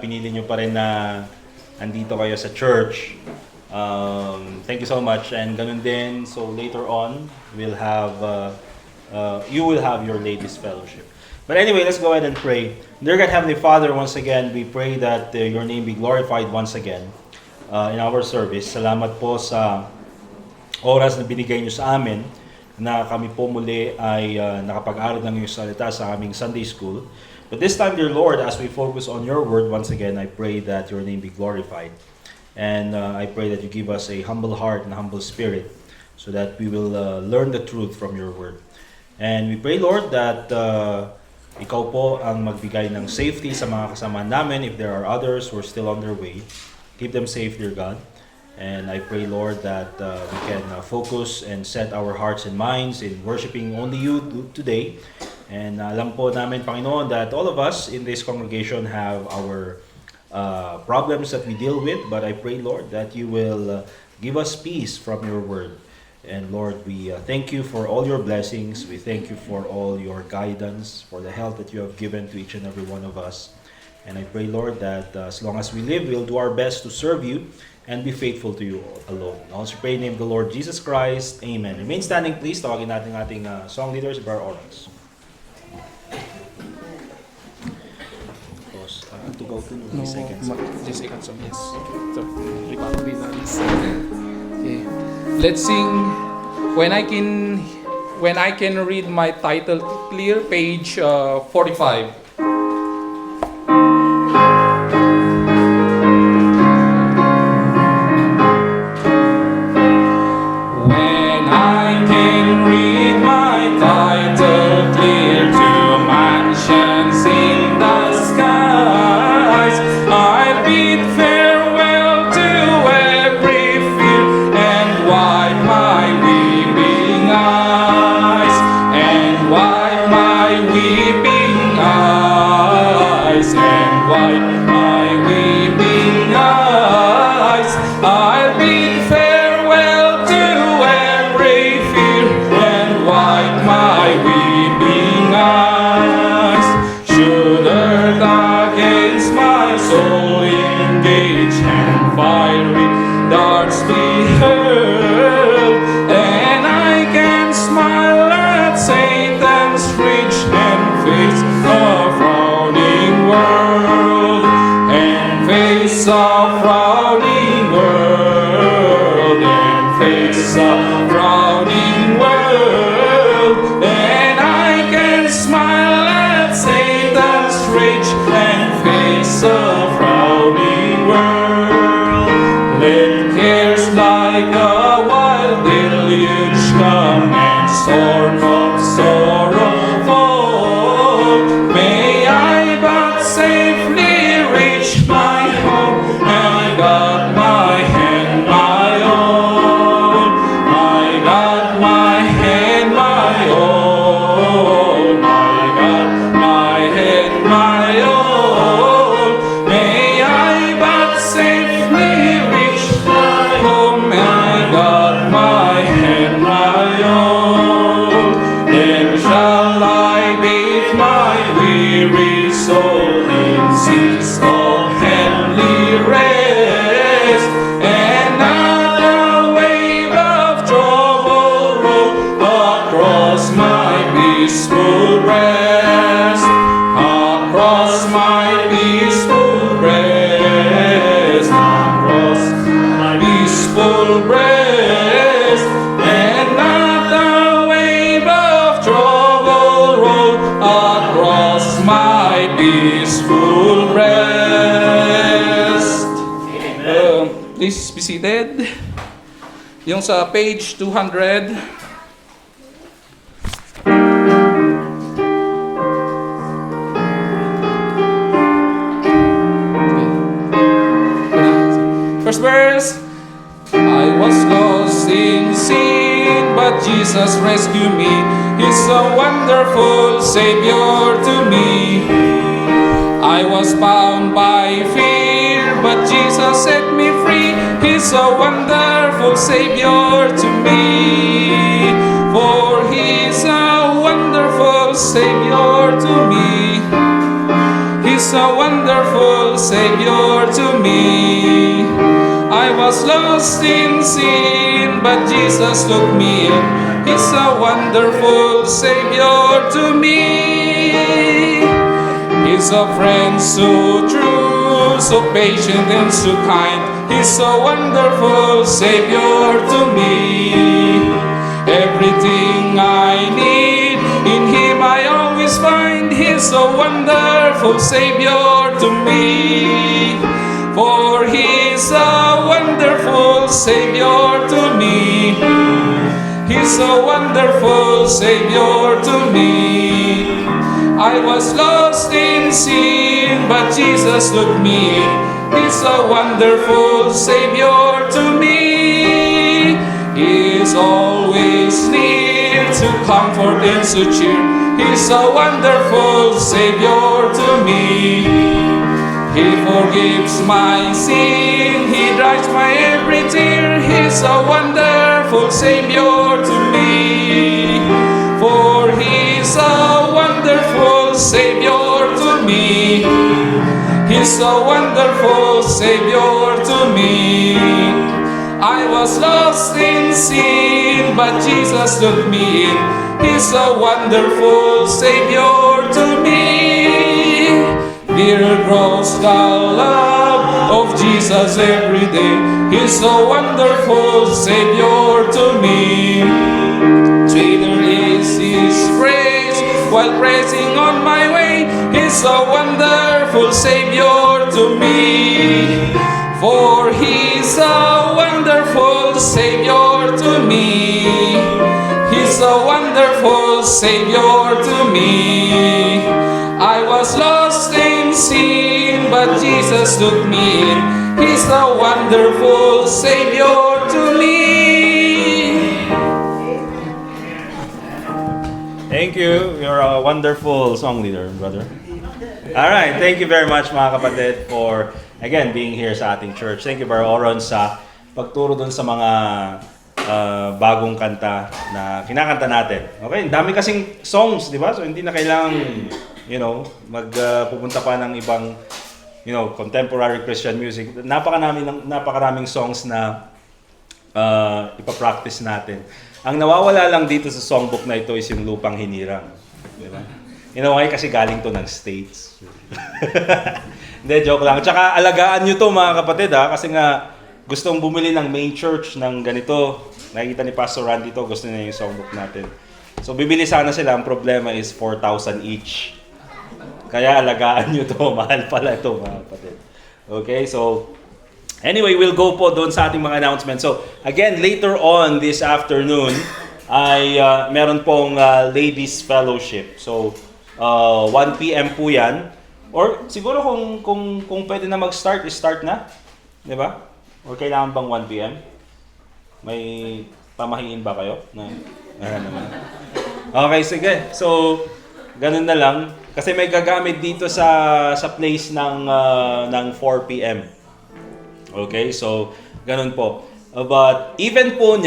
pinili nyo pa rin na andito kayo sa church. Thank you so much. And ganun din, so later on, we'll have, you will have your ladies fellowship. But anyway, let's go ahead and pray. Dear God, Heavenly Father, once again, we pray that your name be glorified once again in our service. Salamat po sa oras na binigay nyo sa amin na kami po muli ay nakapag-aral ng iyong salita sa aming Sunday School. But this time, dear Lord, as we focus on your word, once again, I pray that your name be glorified. And I pray that you give us a humble heart and a humble spirit so that we will learn the truth from your word. And we pray, Lord, that ikaw po ang magbigay ng safety sa mga kasama namin if there are others who are still on their way. Keep them safe, dear God. And I pray, Lord, that we can focus and set our hearts and minds in worshiping only you today. And alam po namin, Panginoon, that all of us in this congregation have our problems that we deal with. But I pray, Lord, that you will give us peace from your word. And Lord, we thank you for all your blessings. We thank you for all your guidance, for the help that you have given to each and every one of us. And I pray, Lord, that as long as we live, we'll do our best to serve you and be faithful to you alone. I also pray in the name of the Lord Jesus Christ. Amen. Remain standing, please. Tawagin natin ang ating song leaders, bar orals. To go to no, seconds. Just seconds, yes. So, read that. Okay. Let's sing when I can read my title clear, page 45. Please be seated. Yung sa page 200. First verse. I was lost in sin, but Jesus rescued me. He's a wonderful Savior to me. I was bound by fear, but Jesus set me free. He's a wonderful Savior to me. For He's a wonderful Savior to me. He's He's a wonderful Savior to me. I was lost in sin, but Jesus took me in. He's a wonderful Savior to me. He's a friend so true, so patient and so kind. He's a wonderful Savior to me. Everything I need, in Him I always find. He's a wonderful Savior to me. For He's a wonderful Savior to me. He's a wonderful Savior to me. I was lost in sin, but Jesus took me in. He's a wonderful Savior to me. He is always near to comfort and to cheer. He's a wonderful Savior to me. He forgives my sin, He dries my every tear. He's a wonderful Savior to me. For He's a wonderful Savior to me. He's a wonderful Savior to me. I was lost in sin, but Jesus took me in. He's a wonderful Savior to me. Dear grows the love of Jesus every day. He's a wonderful Savior to me. Sweeter is His praise while praising on my way. He's a wonderful Savior to me. For He's a wonderful Savior to me. He's a wonderful Savior to me. I was lost in sin, but Jesus took me in. He's a wonderful Savior to me. Thank you. You're a wonderful song leader, brother. All right. Thank you very much, mga kapatid, for, again, being here sa ating church. Thank you, Brother Oron, sa pagturo dun sa mga bagong kanta na kinakanta natin. Okay? Dami kasing songs, di ba? So, hindi na kailangang, pupunta pa ng ibang, contemporary Christian music. Napakaraming songs na ipapractice natin. Ang nawawala lang dito sa songbook na ito is yung Lupang Hinirang. Di ba? Kasi galing to ng States. Hindi, joke lang. Tsaka alagaan nyo to, mga kapatid, ha? Kasi nga, gustong bumili ng main church ng ganito. Nakikita ni Pastor Randy to, gusto niya yung songbook natin. So, bibili sana sila. Ang problema is 4,000 each. Kaya alagaan nyo to. Mahal pala ito, mga kapatid. Okay, so anyway, we'll go po doon sa ating mga announcements. So, again, later on this afternoon, ay meron pong Ladies Fellowship. So, 1 p.m. po yan. Or siguro kung pwede na mag-start, start na. Di ba? Or kailangan bang 1 p.m.? May pamahiin ba kayo? Naman. Okay, sige. So, ganun na lang. Kasi may gagamit dito sa place ng 4 p.m. Okay, so ganun po. But even po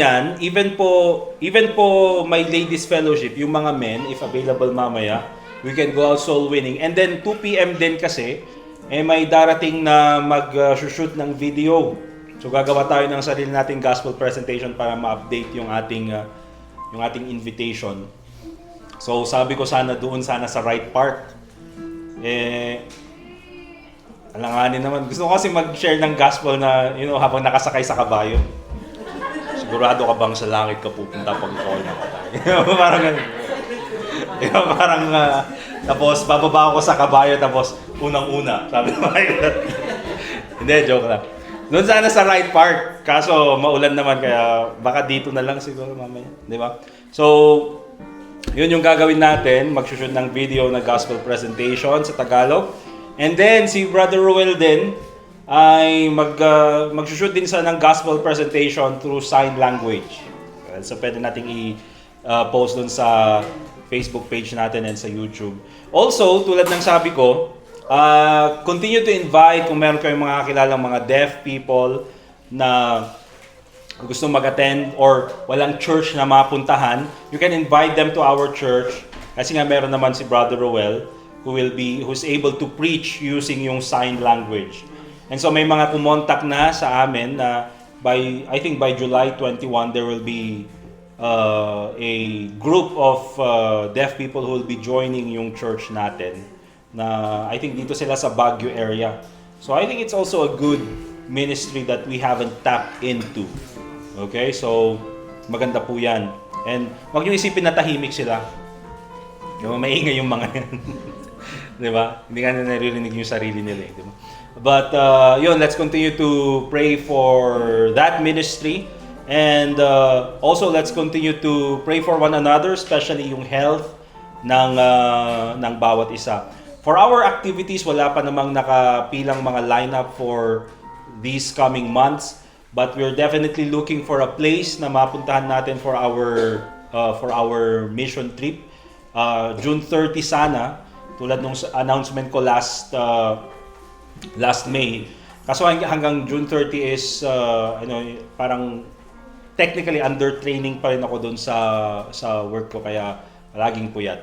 may ladies fellowship, yung mga men, if available mamaya, we can go out soul winning. And then 2 p.m. din kasi, may darating na mag-shoot ng video. So gagawa tayo ng sarili nating gospel presentation para ma-update yung ating invitation. So sabi ko sana sa right part. Alanganin naman. Gusto ko kasi mag-share ng gospel na, habang nakasakay sa kabayo. Sigurado ka bang sa langit ka pupunta pag ikaw ay nakatay? Parang ganun. Tapos bababa ako sa kabayo, tapos unang-una. Sabi ko, hindi, joke lang. Doon sana sa right part. Kaso maulan naman, kaya baka dito na lang siguro mamaya. Di ba? So, yun yung gagawin natin. Mag-shoot ng video na gospel presentation sa Tagalog. And then, si Brother Ruel din ay mag-shoot din sa ng gospel presentation through sign language. So, pwede nating i-post dun sa Facebook page natin and sa YouTube. Also, tulad ng sabi ko, continue to invite kung meron kayong mga kakilalang mga deaf people na gusto mag-attend or walang church na mapuntahan, you can invite them to our church. Kasi nga meron naman si Brother Ruel. who's able to preach using yung sign language. And so may mga kumontak na sa amin na I think by July 21 there will be a group of deaf people who will be joining yung church natin, na I think dito sila sa Baguio area. So I think it's also a good ministry that we haven't tapped into. Okay, so maganda po yan. And wag niyo isipin na tahimik sila. Maingay yung mga yan. Di ba? Hindi nga na naririnig yung sarili nila. Di ba? But yun, let's continue to pray for that ministry. And also, let's continue to pray for one another, especially yung health ng bawat isa. For our activities, wala pa namang nakapilang mga lineup for these coming months. But we're definitely looking for a place na mapuntahan natin for our mission trip. June 30 sana, tulad nung announcement ko last May. Kaso hanggang June 30 is parang technically under training pa rin ako doon sa work ko, kaya laging puyat.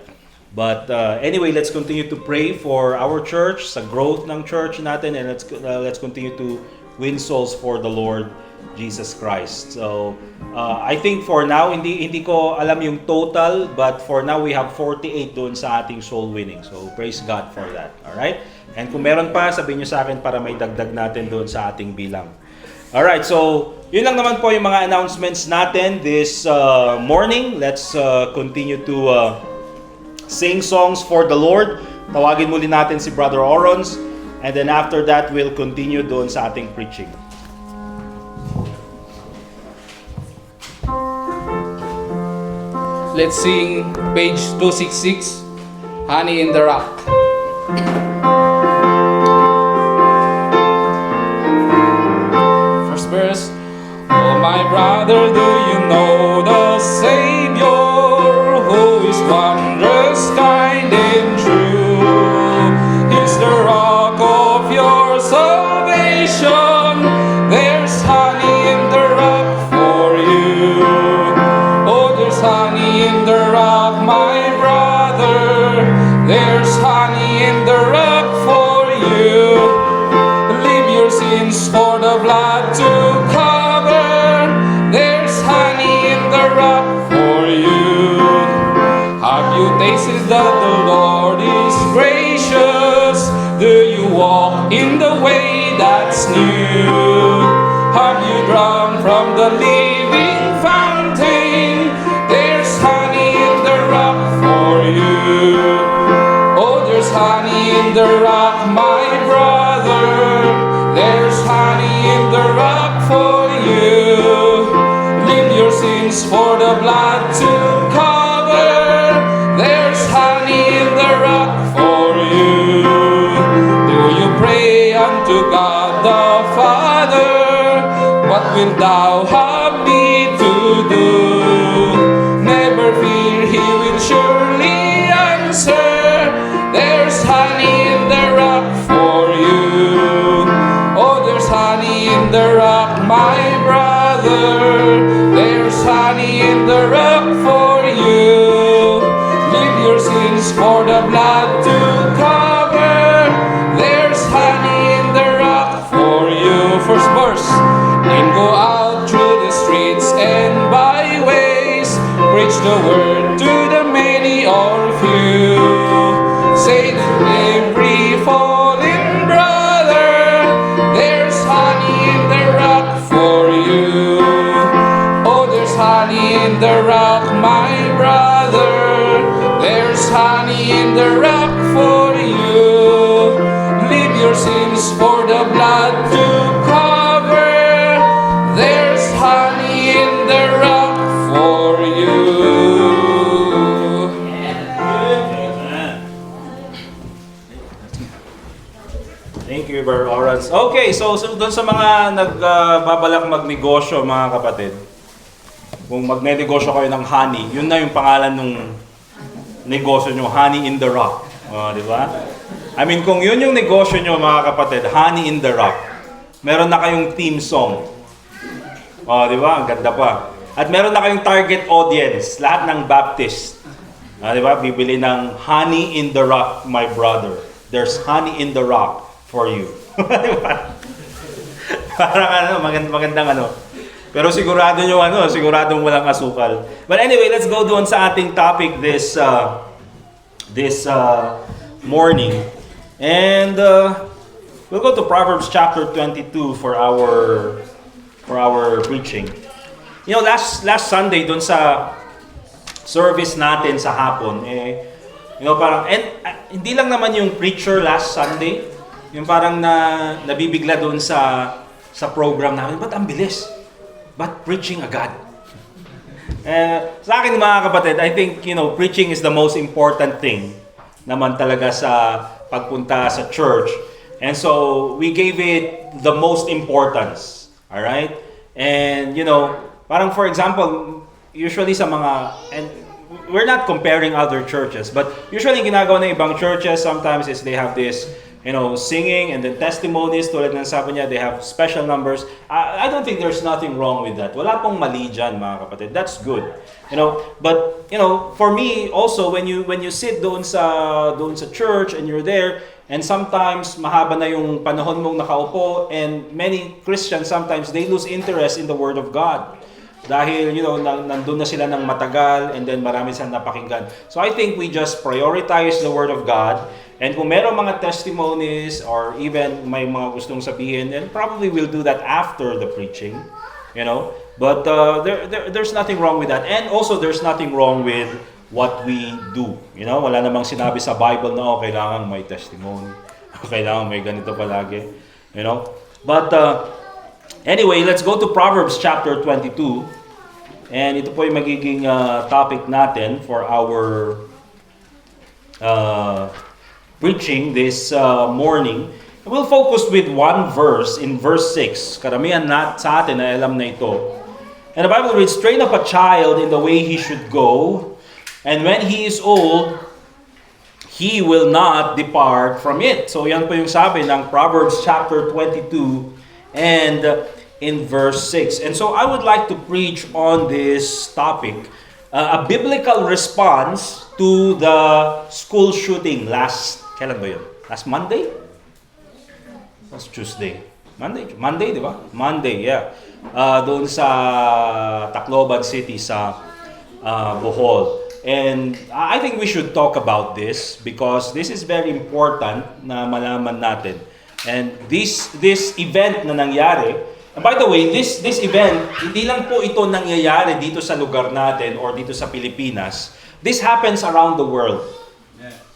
But anyway, let's continue to pray for our church, sa growth ng church natin, and let's continue to win souls for the Lord Jesus Christ. So I think for now, hindi ko alam yung total, but for now we have 48 doon sa ating soul winning. So praise God for that. All right? And kung meron pa, sabihin niyo sa akin para may dagdag natin doon sa ating bilang. All right, so yun lang naman po yung mga announcements natin this morning. Let's continue to sing songs for the Lord. Tawagin muli natin si Brother Orons, and then after that, we'll continue doon sa ating preaching. Let's sing page 266, Honey in the Rock. First verse. Oh my brother, do you know the Savior, who is wondrous, kind and true? He's the rock of your salvation. There's honey in the rock for you. Oh, there's honey in the rock, my brother. There's honey in the rock for you. Leave your sins for the blood to cover. There's honey in the rock for you. Have you tasted that the Lord is gracious? Do you walk in the way that's new? Have you drunk from the living fountain? There's honey in the rock for you. Oh, there's honey in the rock, my brother. There's honey in the rock for you. Leave your sins for the blood to cover. There's honey in the rock for you. Do you pray unto God the Father? What wilt thou have me to do? Never fear, He will surely answer. There's honey in the rock for you. Oh, there's honey in the rock, my brother. There's honey in the rock for you. Leave your sins for the blood to cover. There's honey in the rock for you. First verse. And go out through the streets and byways, preach the word to the many or few. Say to every fallen brother, there's honey in the rock for you. Oh, there's honey in the rock, my brother. There's honey in the rock for you. Leave your sins for the blood to cover. There's honey in the rock for you. Thank you, Brother Orans. Okay, so doon sa mga nagbabalak magnegosyo, mga kapatid, kung magnenegosyo kayo ng honey, yun na yung pangalan ng negosyo nyo, Honey in the Rock. Di ba? I mean, kung yun yung negosyo nyo, mga kapatid, Honey in the Rock, meron na kayong theme song. Di ba? Ang ganda pa. At meron na kayong target audience, lahat ng Baptist. Di ba? Bibili ng honey in the rock, my brother. There's honey in the rock for you. Di ba? Parang magandang ano. Pero siguradong walang asukal. But anyway, let's go doon sa ating topic this morning. And we'll go to Proverbs chapter 22 for our preaching. You know, last Sunday doon sa service natin sa hapon, parang, hindi lang naman yung preacher last Sunday, yung parang nabibigla doon sa program namin, ba't ang bilis? Ba't preaching agad? Sa akin mga kapatid, I think, preaching is the most important thing naman talaga sa pagpunta sa church. And so, we gave it the most importance. Alright? And, parang for example, usually sa mga, and we're not comparing other churches, but usually ginagawa ng ibang churches sometimes is they have this, singing and then testimonies, tulad ng sabi niya, they have special numbers. I don't think there's nothing wrong with that. Wala pong mali dyan, mga kapatid. That's good. But for me also, when you sit doon sa church and you're there, and sometimes mahaba na yung panahon mong nakaupo, and many Christians sometimes they lose interest in the Word of God. Dahil, nandun na sila ng matagal and then marami silang napakinggan. So I think we just prioritize the Word of God. And kung meron mga testimonies or even may mga gustong sabihin, then probably we'll do that after the preaching. But there's nothing wrong with that. And also there's nothing wrong with what we do. Wala namang sinabi sa Bible na kailangan may testimony. Kailangan may ganito palagi. But anyway, let's go to Proverbs chapter 22. And ito po yung magiging topic natin for our preaching this morning. We'll focus with one verse in verse 6. Karamihan sa atin na alam na ito. And the Bible reads, "Train up a child in the way he should go, and when he is old, he will not depart from it." So yan po yung sabi ng Proverbs chapter 22 and in verse 6. And so I would like to preach on this topic, a biblical response to the school shooting kailan ba yun? Last Monday? Last Tuesday. Monday, di ba? Monday, yeah. Doon sa Tacloban City sa Bohol. And I think we should talk about this because this is very important na malaman natin. And this event na nangyari, and by the way, this event, hindi lang po ito nangyayari dito sa lugar natin or dito sa Pilipinas. This happens around the world.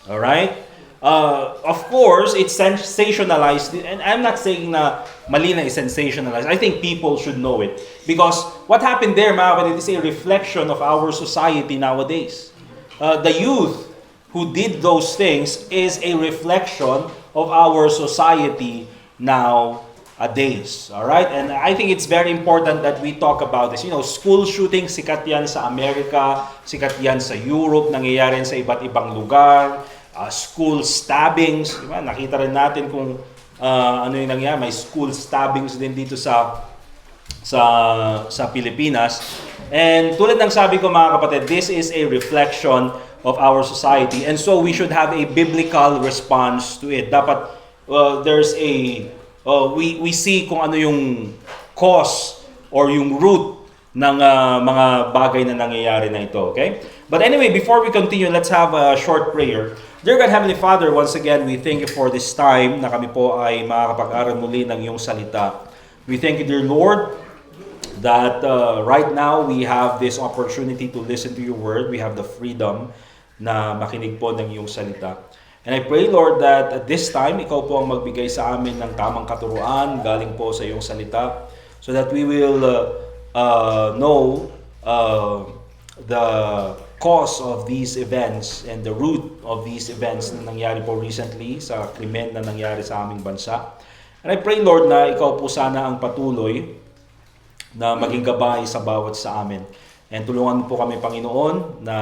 Alright? Of course, it's sensationalized, and I'm not saying na mali na is sensationalized. I think people should know it. Because what happened there, mga kapatid, is a reflection of our society nowadays. The youth who did those things is a reflection of our society nowadays. Alright? And I think it's very important that we talk about this. School shooting, sikat yan sa Amerika, sikat yan sa Europe, nangyayari sa iba't ibang lugar. School stabbings, diba? Nakita rin natin kung ano yung nangyari. May school stabbings din dito sa Pilipinas. And tulad ng sabi ko mga kapatid, this is a reflection of our society. And so we should have a biblical response to it. Dapat there's we see kung ano yung cause or yung root ng mga bagay na nangyayari na ito. Okay? But anyway, before we continue, let's have a short prayer. Dear God, Heavenly Father, once again, we thank you for this time na kami po ay makakapag-aral muli ng iyong salita. We thank you, dear Lord, that right now we have this opportunity to listen to your word. We have the freedom na makinig po ng iyong salita. And I pray, Lord, that at this time, ikaw po ang magbigay sa amin ng tamang katuruan galing po sa iyong salita so that we will know the cause of these events and the root of these events na nangyari po recently sa krimen na nangyari sa aming bansa. And I pray, Lord, na ikaw po sana ang patuloy na maging gabay sa bawat sa amin. And tulungan mo po kami, Panginoon, na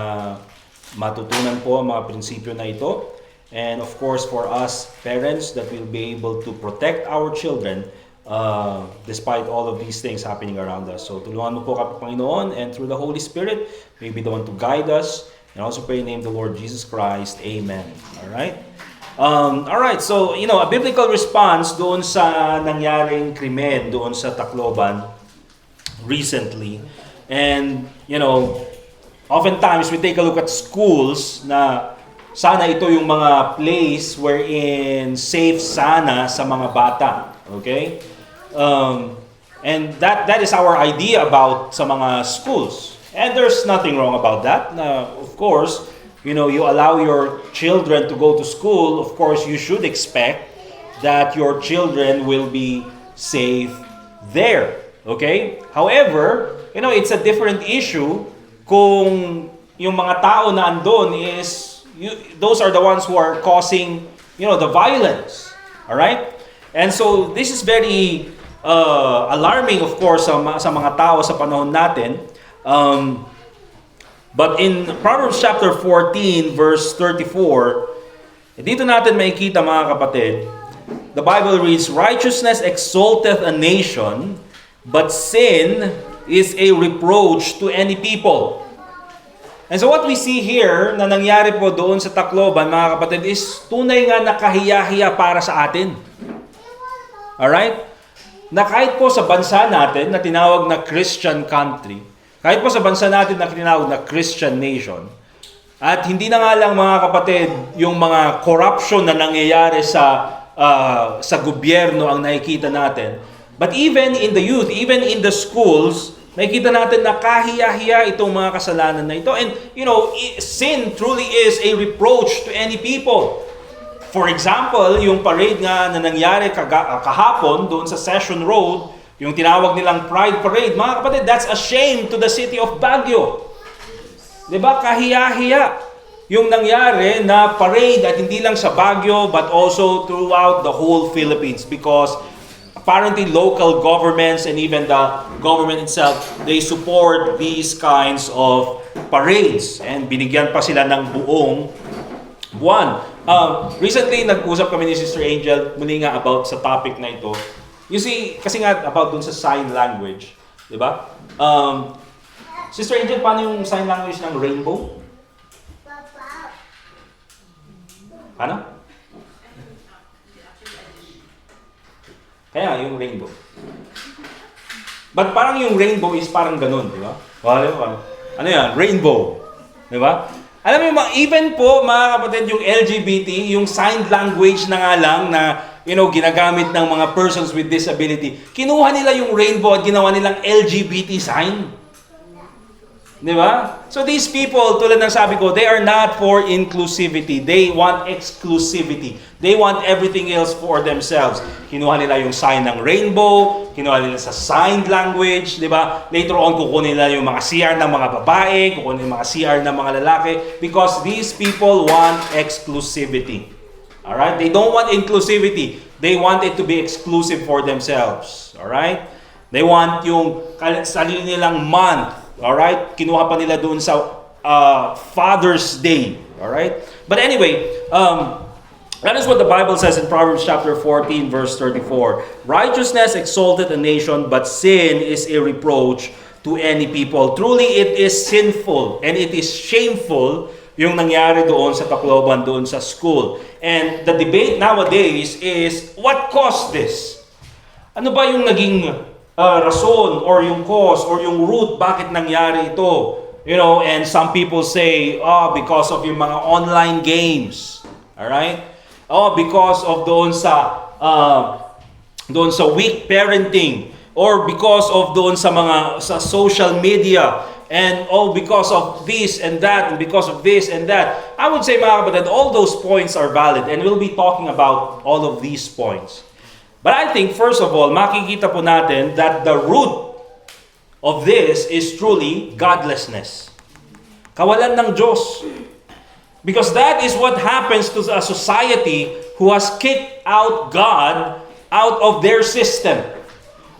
matutunan po ang mga prinsipyo na ito. And of course, for us parents, that we'll be able to protect our children despite all of these things happening around us. So tulungan mo po kami, Panginoon, and through the Holy Spirit, may be the one to guide us And also pray in the name of the Lord Jesus Christ. Amen. Alright? Alright, so, a biblical response doon sa nangyaring krimen doon sa Tacloban recently. And, oftentimes we take a look at schools na sana ito yung mga place wherein safe sana sa mga bata. Okay? And that is our idea about sa mga schools. And there's nothing wrong about that. Of course, you allow your children to go to school. Of course, you should expect that your children will be safe there. Okay? However, it's a different issue kung yung mga tao na andun is, those are the ones who are causing, the violence. Alright? And so, this is very alarming, of course, sa mga tao sa panahon natin. But in Proverbs chapter 14, verse 34, dito natin makikita, mga kapatid, the Bible reads, "Righteousness exalteth a nation, but sin is a reproach to any people." And so what we see here na nangyari po doon sa Tacloban, mga kapatid, is tunay nga nakahiya-hiya para sa atin. Alright? Na kahit po sa bansa natin na tinawag na Christian country, kahit po sa bansa natin na tinawag na Christian nation, at hindi na nga lang, mga kapatid, yung mga corruption na nangyayari sa gobyerno ang nakikita natin, but even in the youth, even in the schools, nakikita natin na kahiya-hiya itong mga kasalanan na ito. And, sin truly is a reproach to any people. For example, yung parade nga na nangyari kahapon doon sa Session Road, yung tinawag nilang Pride Parade, mga kapatid, that's a shame to the city of Baguio. Diba? Kahiya-hiya yung nangyari na parade, at hindi lang sa Baguio but also throughout the whole Philippines, because apparently local governments and even the government itself, they support these kinds of parades, and binigyan pa sila ng buong buwan. Recently, nag-usap kami ni Sister Angel muli nga about sa topic na ito. You see, kasi nga about dun sa sign language, di ba? Sister Angel, paano yung sign language ng rainbow? Ano? Kaya yung rainbow. But parang yung rainbow is parang ganun, di ba? Ano yan? Rainbow. Di ba? Alam mo, even po, mga kapatid, yung LGBT, yung sign language na nga lang na, ginagamit ng mga persons with disability, kinuha nila yung rainbow at ginawa nilang LGBT sign. Di ba? So these people, tulad ng sabi ko, they are not for inclusivity. They want exclusivity. They want everything else for themselves. Kinuha nila yung sign ng rainbow, kinuha nila sa sign language, di ba? Later on, kukunin nila yung mga CR ng mga babae, kukunin yung mga CR ng mga lalaki, because these people want exclusivity. Alright? They don't want inclusivity. They want it to be exclusive for themselves. Alright? They want yung sarili nilang month. Alright? Kinuha pa nila doon sa Father's Day. Alright? But anyway, that is what the Bible says in Proverbs chapter 14, verse 34. Righteousness exalteth a nation, but sin is a reproach to any people. Truly, it is sinful and it is shameful yung nangyari doon sa Tacloban, doon sa school. And the debate nowadays is, what caused this? Ano ba yung naging rason or yung cause or yung root bakit nangyari ito? And some people say, because of yung mga online games. Alright? Because of doon sa weak parenting, or because of doon sa social media, and because of this and that, and because of this and that. I would say, mga kapatid, all those points are valid, and we'll be talking about all of these points. But I think, first of all, makikita po natin that the root of this is truly godlessness. Kawalan ng Diyos. Because that is what happens to a society who has kicked out God out of their system.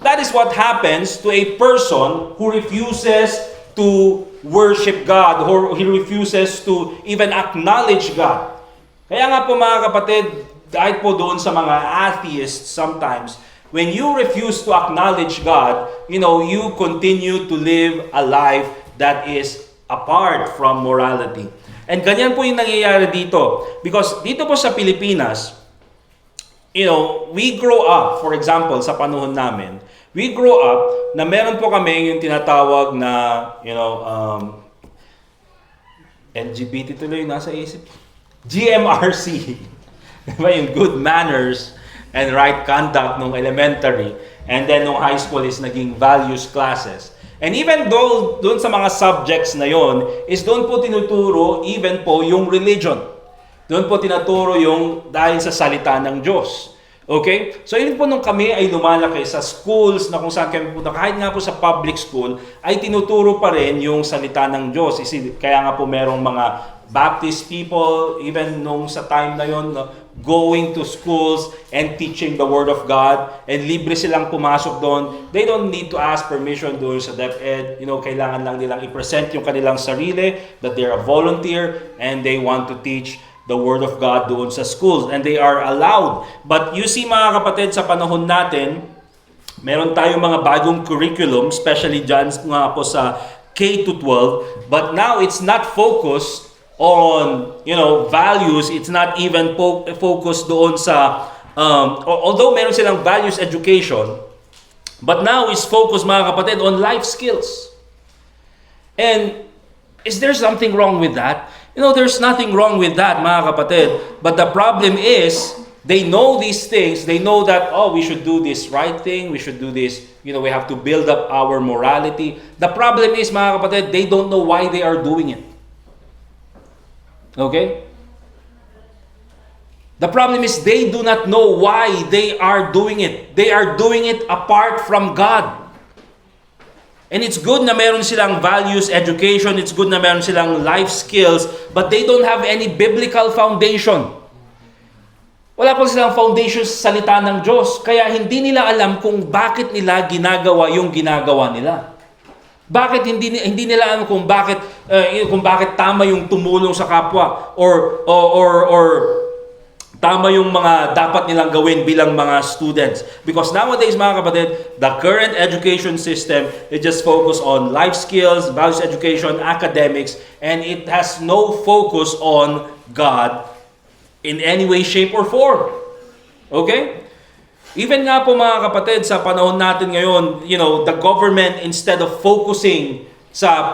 That is what happens to a person who refuses to worship God, or he refuses to even acknowledge God. Kaya nga po, mga kapatid, kahit po doon sa mga atheists sometimes, when you refuse to acknowledge God, you continue to live a life that is apart from morality. And ganyan po yung nangyayari dito. Because dito po sa Pilipinas, we grow up, for example, sa panahon namin, we grow up na meron po kami yung tinatawag na, LGBT tuloy nasa isip. GMRC. Diba? Yung good manners and right conduct nung elementary. And then nung high school is naging values classes. And even though doon sa mga subjects na yon is doon po tinuturo even po yung religion. Doon po tinuturo yung dahil sa salita ng Diyos. Okay? So yun po nung kami ay lumalaki sa schools na kung saan kami punta, kahit nga po sa public school, ay tinuturo pa rin yung salita ng Diyos. Kaya nga po merong mga Baptist people, even nung sa time na yon, going to schools and teaching the Word of God, and libre silang pumasok doon. They don't need to ask permission doon sa DepEd. Kailangan lang nilang i-present yung kanilang sarili, that they're a volunteer, and they want to teach the Word of God doon sa schools. And they are allowed. But you see mga kapatid, sa panahon natin, meron tayong mga bagong curriculum, especially dyan nga po sa K-12, but now it's not focused on values. It's not even focused doon sa although meron silang values education, but now is focused mga kapatid on life skills. And is there something wrong with that? There's nothing wrong with that mga kapatid, but the problem is they know these things. They know that we should do this right thing, we should do this, we have to build up our morality. The problem is mga kapatid, they don't know why they are doing it. Okay? The problem is they do not know why they are doing it. They are doing it apart from God. And it's good na meron silang values education, it's good na meron silang life skills, but they don't have any biblical foundation. Wala po silang foundation sa salita ng Diyos, kaya hindi nila alam kung bakit nila ginagawa yung ginagawa nila. Bakit hindi nila alam kung bakit tama yung tumulong sa kapwa or tama yung mga dapat nilang gawin bilang mga students. Because nowadays mga kapatid, the current education system is just focused on life skills, values education, academics, and it has no focus on God in any way, shape, or form. Okay? Even nga po mga kapatid, sa panahon natin ngayon, the government, instead of focusing sa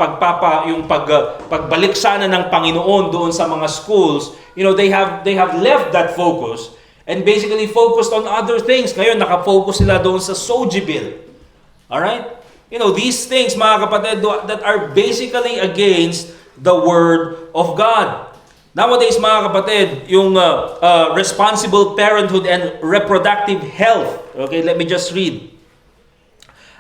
pagbalik sana ng Panginoon doon sa mga schools, they have left that focus and basically focused on other things. Ngayon, nakafocus sila doon sa SOGI bill. Alright? These things, mga kapatid, that are basically against the Word of God. Nowadays, mga kapatid, yung responsible parenthood and reproductive health. Okay, let me just read.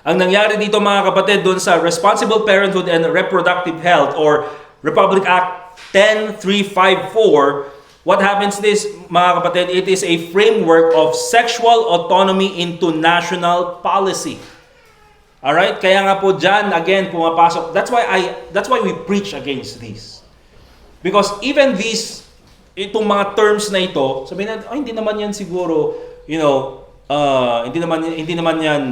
Ang nangyari dito, mga kapatid, doon sa Responsible Parenthood and Reproductive Health or Republic Act 10354, what happens this, mga kapatid, it is a framework of sexual autonomy into national policy. Alright? Kaya nga po dyan, again, pumapasok. That's why we preach against this. Because even itong mga terms na ito, sabihin natin, hindi naman yan siguro, hindi naman yan,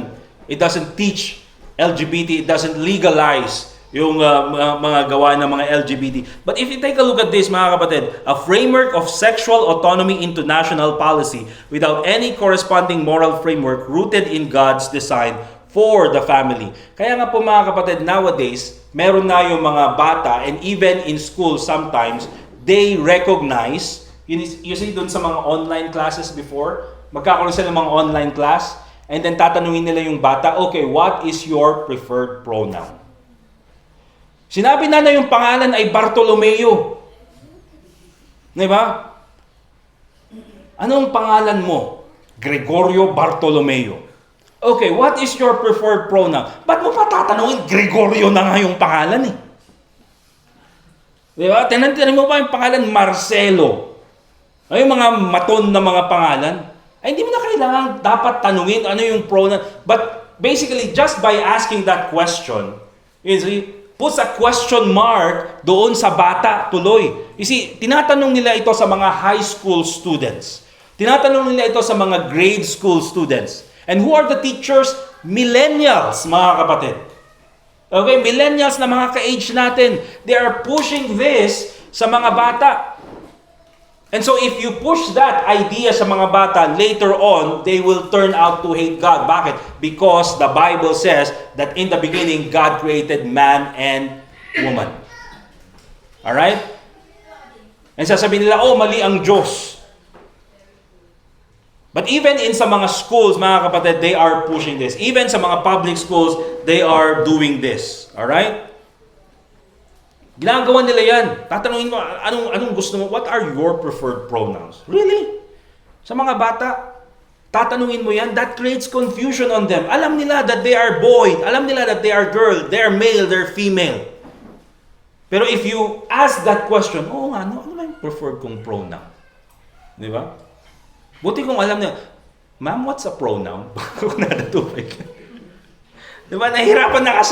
it doesn't teach LGBT, it doesn't legalize yung mga gawa ng mga LGBT. But if you take a look at this, mga kapatid, a framework of sexual autonomy into national policy without any corresponding moral framework rooted in God's design for the family. Kaya nga po mga kapatid, nowadays, meron na yung mga bata, and even in school sometimes, they recognize, you see dun sa mga online classes before, magkakaroon sila ng mga online class, and then tatanungin nila yung bata, okay, what is your preferred pronoun? Sinabi na yung pangalan ay Bartolomeo. Diba? Anong pangalan mo? Gregorio Bartolomeo. Okay, what is your preferred pronoun? Ba't mo pa tatanungin? Gregorio na nga yung pangalan eh. Diba? Tinanong mo pa yung pangalan Marcelo. Ay, yung mga maton na mga pangalan. Ay, hindi mo na kailangan dapat tanungin ano yung pronoun. But basically, just by asking that question, puts a question mark doon sa bata tuloy. You see, tinatanong nila ito sa mga high school students. Tinatanong nila ito sa mga grade school students. And who are the teachers? Millennials, mga kapatid. Okay, millennials na mga ka-age natin. They are pushing this sa mga bata. And so if you push that idea sa mga bata, later on, they will turn out to hate God. Bakit? Because the Bible says that in the beginning, God created man and woman. Alright? And sasabihin nila, oh, mali ang Diyos. But even in sa mga schools, mga kapatid, they are pushing this. Even sa mga public schools, they are doing this. Alright? Ginagawa nila yan. Tatanungin mo, anong gusto mo? What are your preferred pronouns? Really? Sa mga bata, tatanungin mo yan, that creates confusion on them. Alam nila that they are boy. Alam nila that they are girl. They are male, they are female. Pero if you ask that question, ano ba yung preferred kong pronoun? Di ba? Buti kung alam nila, ma'am, what's a pronoun? Kung nadatupay ka. Diba, nahihirapan na ka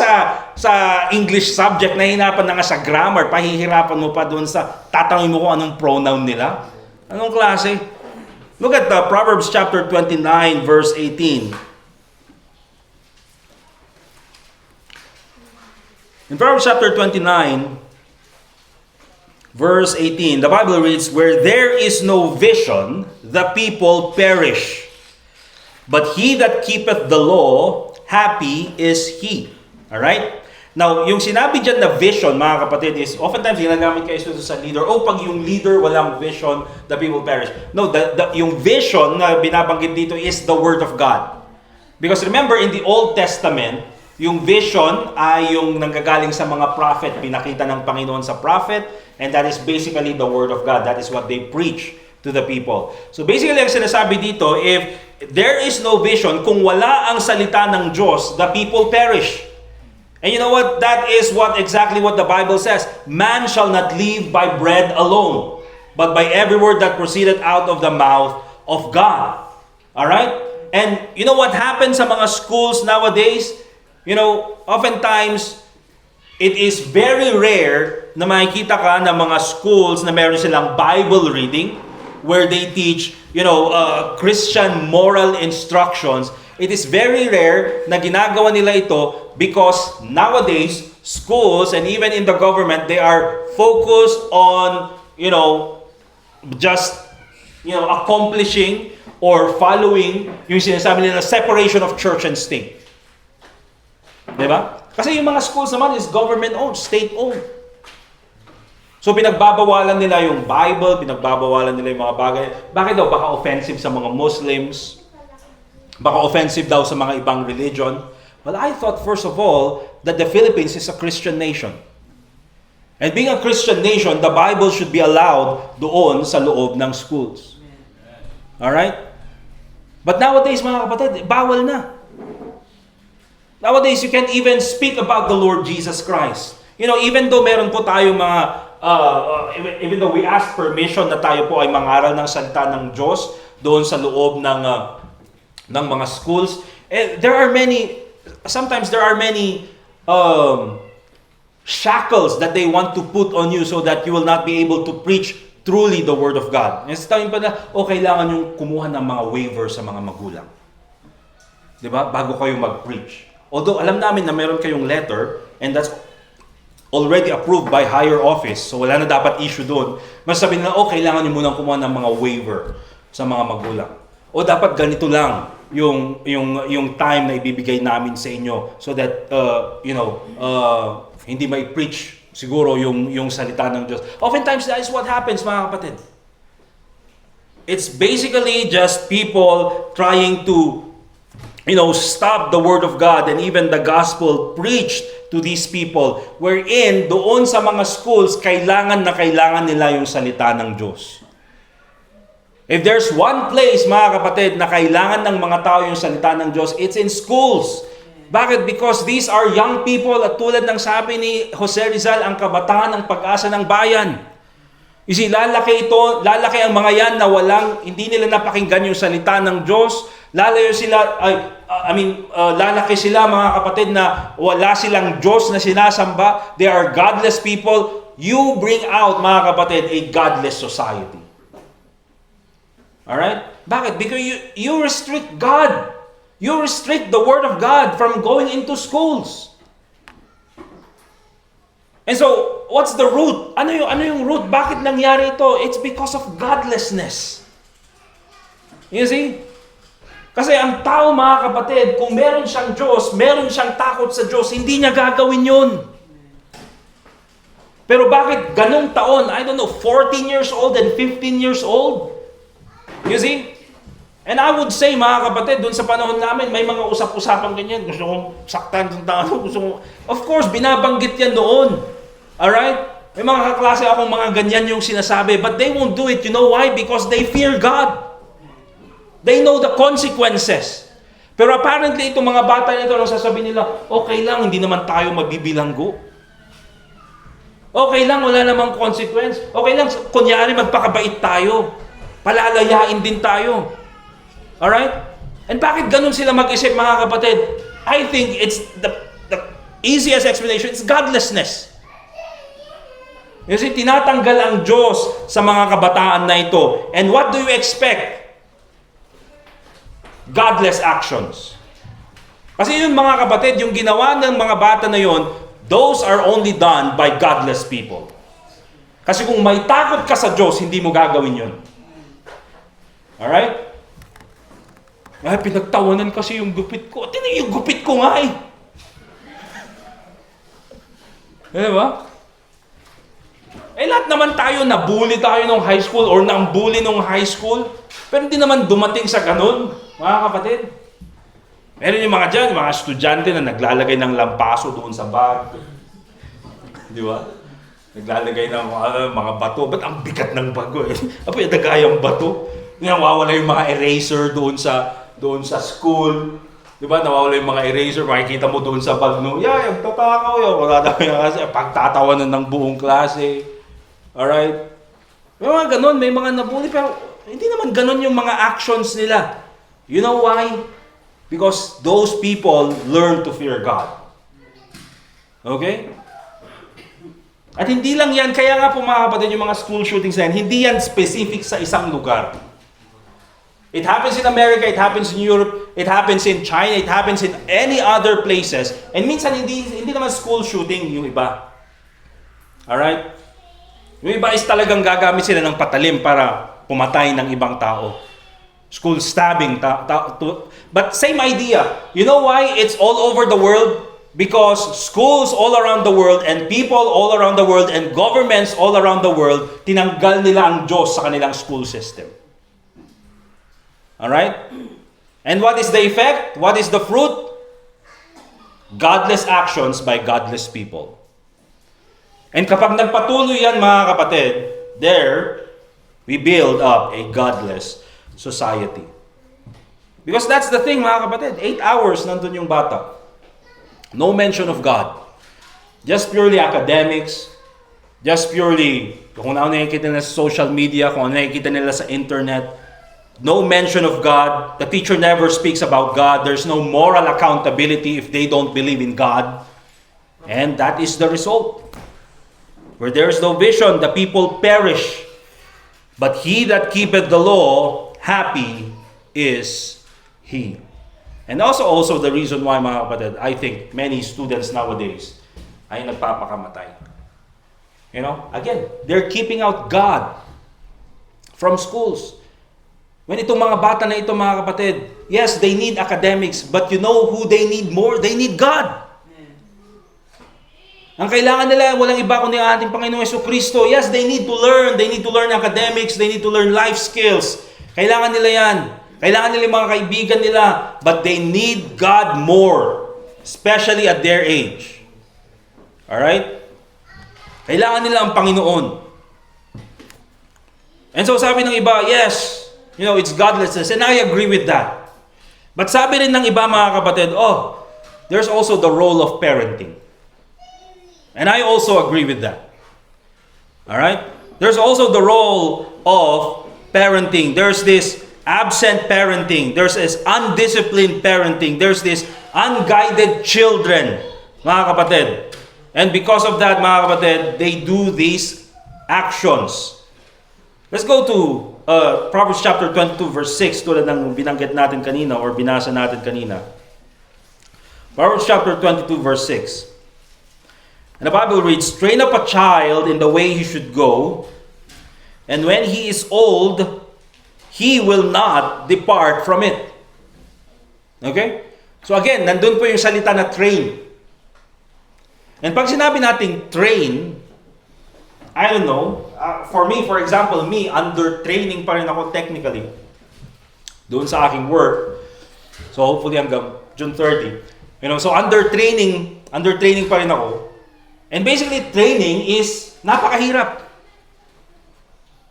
sa English subject, nahihirapan na ka sa grammar, pahihirapan mo pa doon sa tatanungin mo kung anong pronoun nila. Anong klase? Look at the Proverbs chapter 29, verse 18. In Proverbs chapter 29, verse 18, the Bible reads, "Where there is no vision, the people perish. But he that keepeth the law, happy is he." Alright? Now, yung sinabi dyan na vision, mga kapatid, is oftentimes ginagamit kayo sa leader. Pag yung leader walang vision, the people perish. No, yung vision na binabanggit dito is the Word of God. Because remember, in the Old Testament, yung vision ay yung nanggagaling sa mga prophet. Pinakita ng Panginoon sa prophet, and that is basically the Word of God. That is what they preach to the people. So basically, ang sinasabi dito, if there is no vision, kung wala ang salita ng Diyos, the people perish. And you know what? That is exactly what the Bible says. Man shall not live by bread alone, but by every word that proceeded out of the mouth of God. Alright? And you know what happens sa mga schools nowadays? You know, oftentimes, it is very rare na makikita ka ng mga schools na meron silang Bible reading, where they teach, Christian moral instructions. It is very rare na ginagawa nila ito because nowadays, schools and even in the government, they are focused on, accomplishing or following yung sinasabi nila separation of church and state. Diba? Kasi yung mga schools naman is government-owned, state-owned. So pinagbabawalan nila yung Bible, pinagbabawalan nila yung mga bagay. Bakit daw? Baka offensive sa mga Muslims. Baka offensive daw sa mga ibang religion. Well, I thought first of all that the Philippines is a Christian nation. And being a Christian nation, the Bible should be allowed doon sa loob ng schools. Alright? But nowadays, mga kapatid, bawal na. Nowadays, you can't even speak about the Lord Jesus Christ. Even though meron po tayong mga even though we ask permission na tayo po ay mangaral ng salita ng Diyos doon sa loob ng mga schools, sometimes there are many shackles that they want to put on you so that you will not be able to preach truly the Word of God. And sa pa na, kailangan yung kumuha ng mga waiver sa mga magulang. Diba? Bago kayo mag-preach. Although alam namin na meron kayong letter, and that's already approved by higher office, so wala na dapat issue doon. Mas sabihin na, kailangan nyo munang kumuha ng mga waiver sa mga magulang. O dapat ganito lang yung time na ibibigay namin sa inyo so that, hindi may preach siguro yung salita ng Diyos. Oftentimes, that is what happens, mga kapatid. It's basically just people trying to, stop the Word of God and even the gospel preached to these people, wherein doon sa mga schools, kailangan nila yung salita ng Diyos. If there's one place, mga kapatid, na kailangan ng mga tao yung salita ng Diyos, it's in schools. Bakit? Because these are young people, at tulad ng sabi ni Jose Rizal, ang kabataan ng pag-asa ng bayan. Lalaki ang mga yan na hindi nila napakinggan yung salita ng Diyos. Lalaki sila, mga kapatid, na wala silang Diyos na sinasamba. They are godless people. You bring out, mga kapatid, a godless society. Alright? Bakit? Because you restrict God. You restrict the Word of God from going into schools. And so, what's the root? Ano yung root? Bakit nangyari ito? It's because of godlessness. You see? Kasi ang tao, mga kapatid, kung meron siyang Diyos, meron siyang takot sa Diyos, hindi niya gagawin yun. Pero bakit ganong taon, 14 years old and 15 years old? You see? And I would say, mga kapatid, dun sa panahon namin, may mga usap-usapang ganyan. Gusto kong saktan ng tao. Of course, binabanggit yan noon. Alright? May mga kaklase akong mga ganyan yung sinasabi. But they won't do it. You know why? Because they fear God. They know the consequences. Pero apparently, itong mga bata nito, ang sasabihin nila, okay lang, hindi naman tayo mabibilanggo. Okay lang, wala namang consequence. Okay lang, kunyari magpakabait tayo. Palalayain din tayo. Alright? And bakit ganun sila mag-isip, mga kapatid? I think it's the easiest explanation. It's godlessness. Kasi tinatanggal ang Diyos sa mga kabataan na ito. And what do you expect? Godless actions. Kasi yun, mga kapatid, yung ginawa ng mga bata na yun, those are only done by godless people. Kasi kung may takot ka sa Diyos, hindi mo gagawin yun. Alright? Ay, pinagtawanan kasi yung gupit ko. Tingnan yung gupit ko nga eh. Diba? Eh, lahat naman tayo, nabully tayo nung high school or nambully nung high school. Pero hindi naman dumating sa ganun, mga kapatid. Meron yung mga dyan, mga estudyante na naglalagay ng lampaso doon sa bag. Di ba? Naglalagay ng mga bato. Ba't ang bigat ng bago eh? Apo yung dagayang bato. Nawawala yung mga eraser doon sa school. Di ba? Nawawala yung mga eraser. Makikita mo doon sa bag no. Yeah, yung tatakaw yun. Kasi pagtatawanan ng buong klase. Alright? May mga ganun, may mga nabuli. Pero hindi naman ganun yung mga actions nila. You know why? Because those people learn to fear God. Okay? At hindi lang yan, kaya nga po mga kapatid, yung mga school shootings na yan, hindi yan specific sa isang lugar. It happens in America, it happens in Europe, it happens in China, it happens in any other places. And minsan hindi naman school shooting yung iba. Alright? Yung iba is talagang gagamit sila ng patalim para pumatay ng ibang tao. School stabbing. But same idea. You know why it's all over the world? Because schools all around the world and people all around the world and governments all around the world, tinanggal nila ang Diyos sa kanilang school system. Alright? And what is the effect? What is the fruit? Godless actions by godless people. And kapag nagpatuloy yan, mga kapatid, there, we build up a godless society. Because that's the thing, mga kapatid. 8 hours nandun yung bata. No mention of God. Just purely academics. Just purely, kung ano nakikita nila sa social media, kung ano nakikita nila sa internet. No mention of God. The teacher never speaks about God. There's no moral accountability if they don't believe in God. And that is the result. Where there is no vision, the people perish. But he that keepeth the law, happy is he. And also the reason why, mga kapatid, I think many students nowadays ay nagpapakamatay. You know, again, they're keeping out God from schools. When itong mga bata na ito, mga kapatid, yes, they need academics, but you know who they need more? They need God. Ang kailangan nila, walang iba kundi ang ating Panginoong Jesucristo. Yes, they need to learn. They need to learn academics. They need to learn life skills. Kailangan nila yan. Kailangan nila yung mga kaibigan nila. But they need God more. Especially at their age. Alright? Kailangan nila ang Panginoon. And so sabi ng iba, yes, you know, it's godlessness. And I agree with that. But sabi rin ng iba, mga kapatid, there's also the role of parenting. And I also agree with that. Alright? There's also the role of parenting. There's this absent parenting. There's this undisciplined parenting. There's this unguided children, mga kapatid. And because of that, mga kapatid, they do these actions. Let's go to Proverbs chapter 22 verse 6, tulad ng binanggit natin kanina or binasa natin kanina. Proverbs chapter 22 verse 6. And the Bible reads, train up a child in the way he should go, and when he is old, he will not depart from it. Okay? So again, nandun po yung salita na train. And pag sinabi nating train, I don't know, for me, for example, under training pa rin ako technically. Doon sa aking work. So hopefully hanggang June 30. So under training pa rin ako. And basically, training is napakahirap.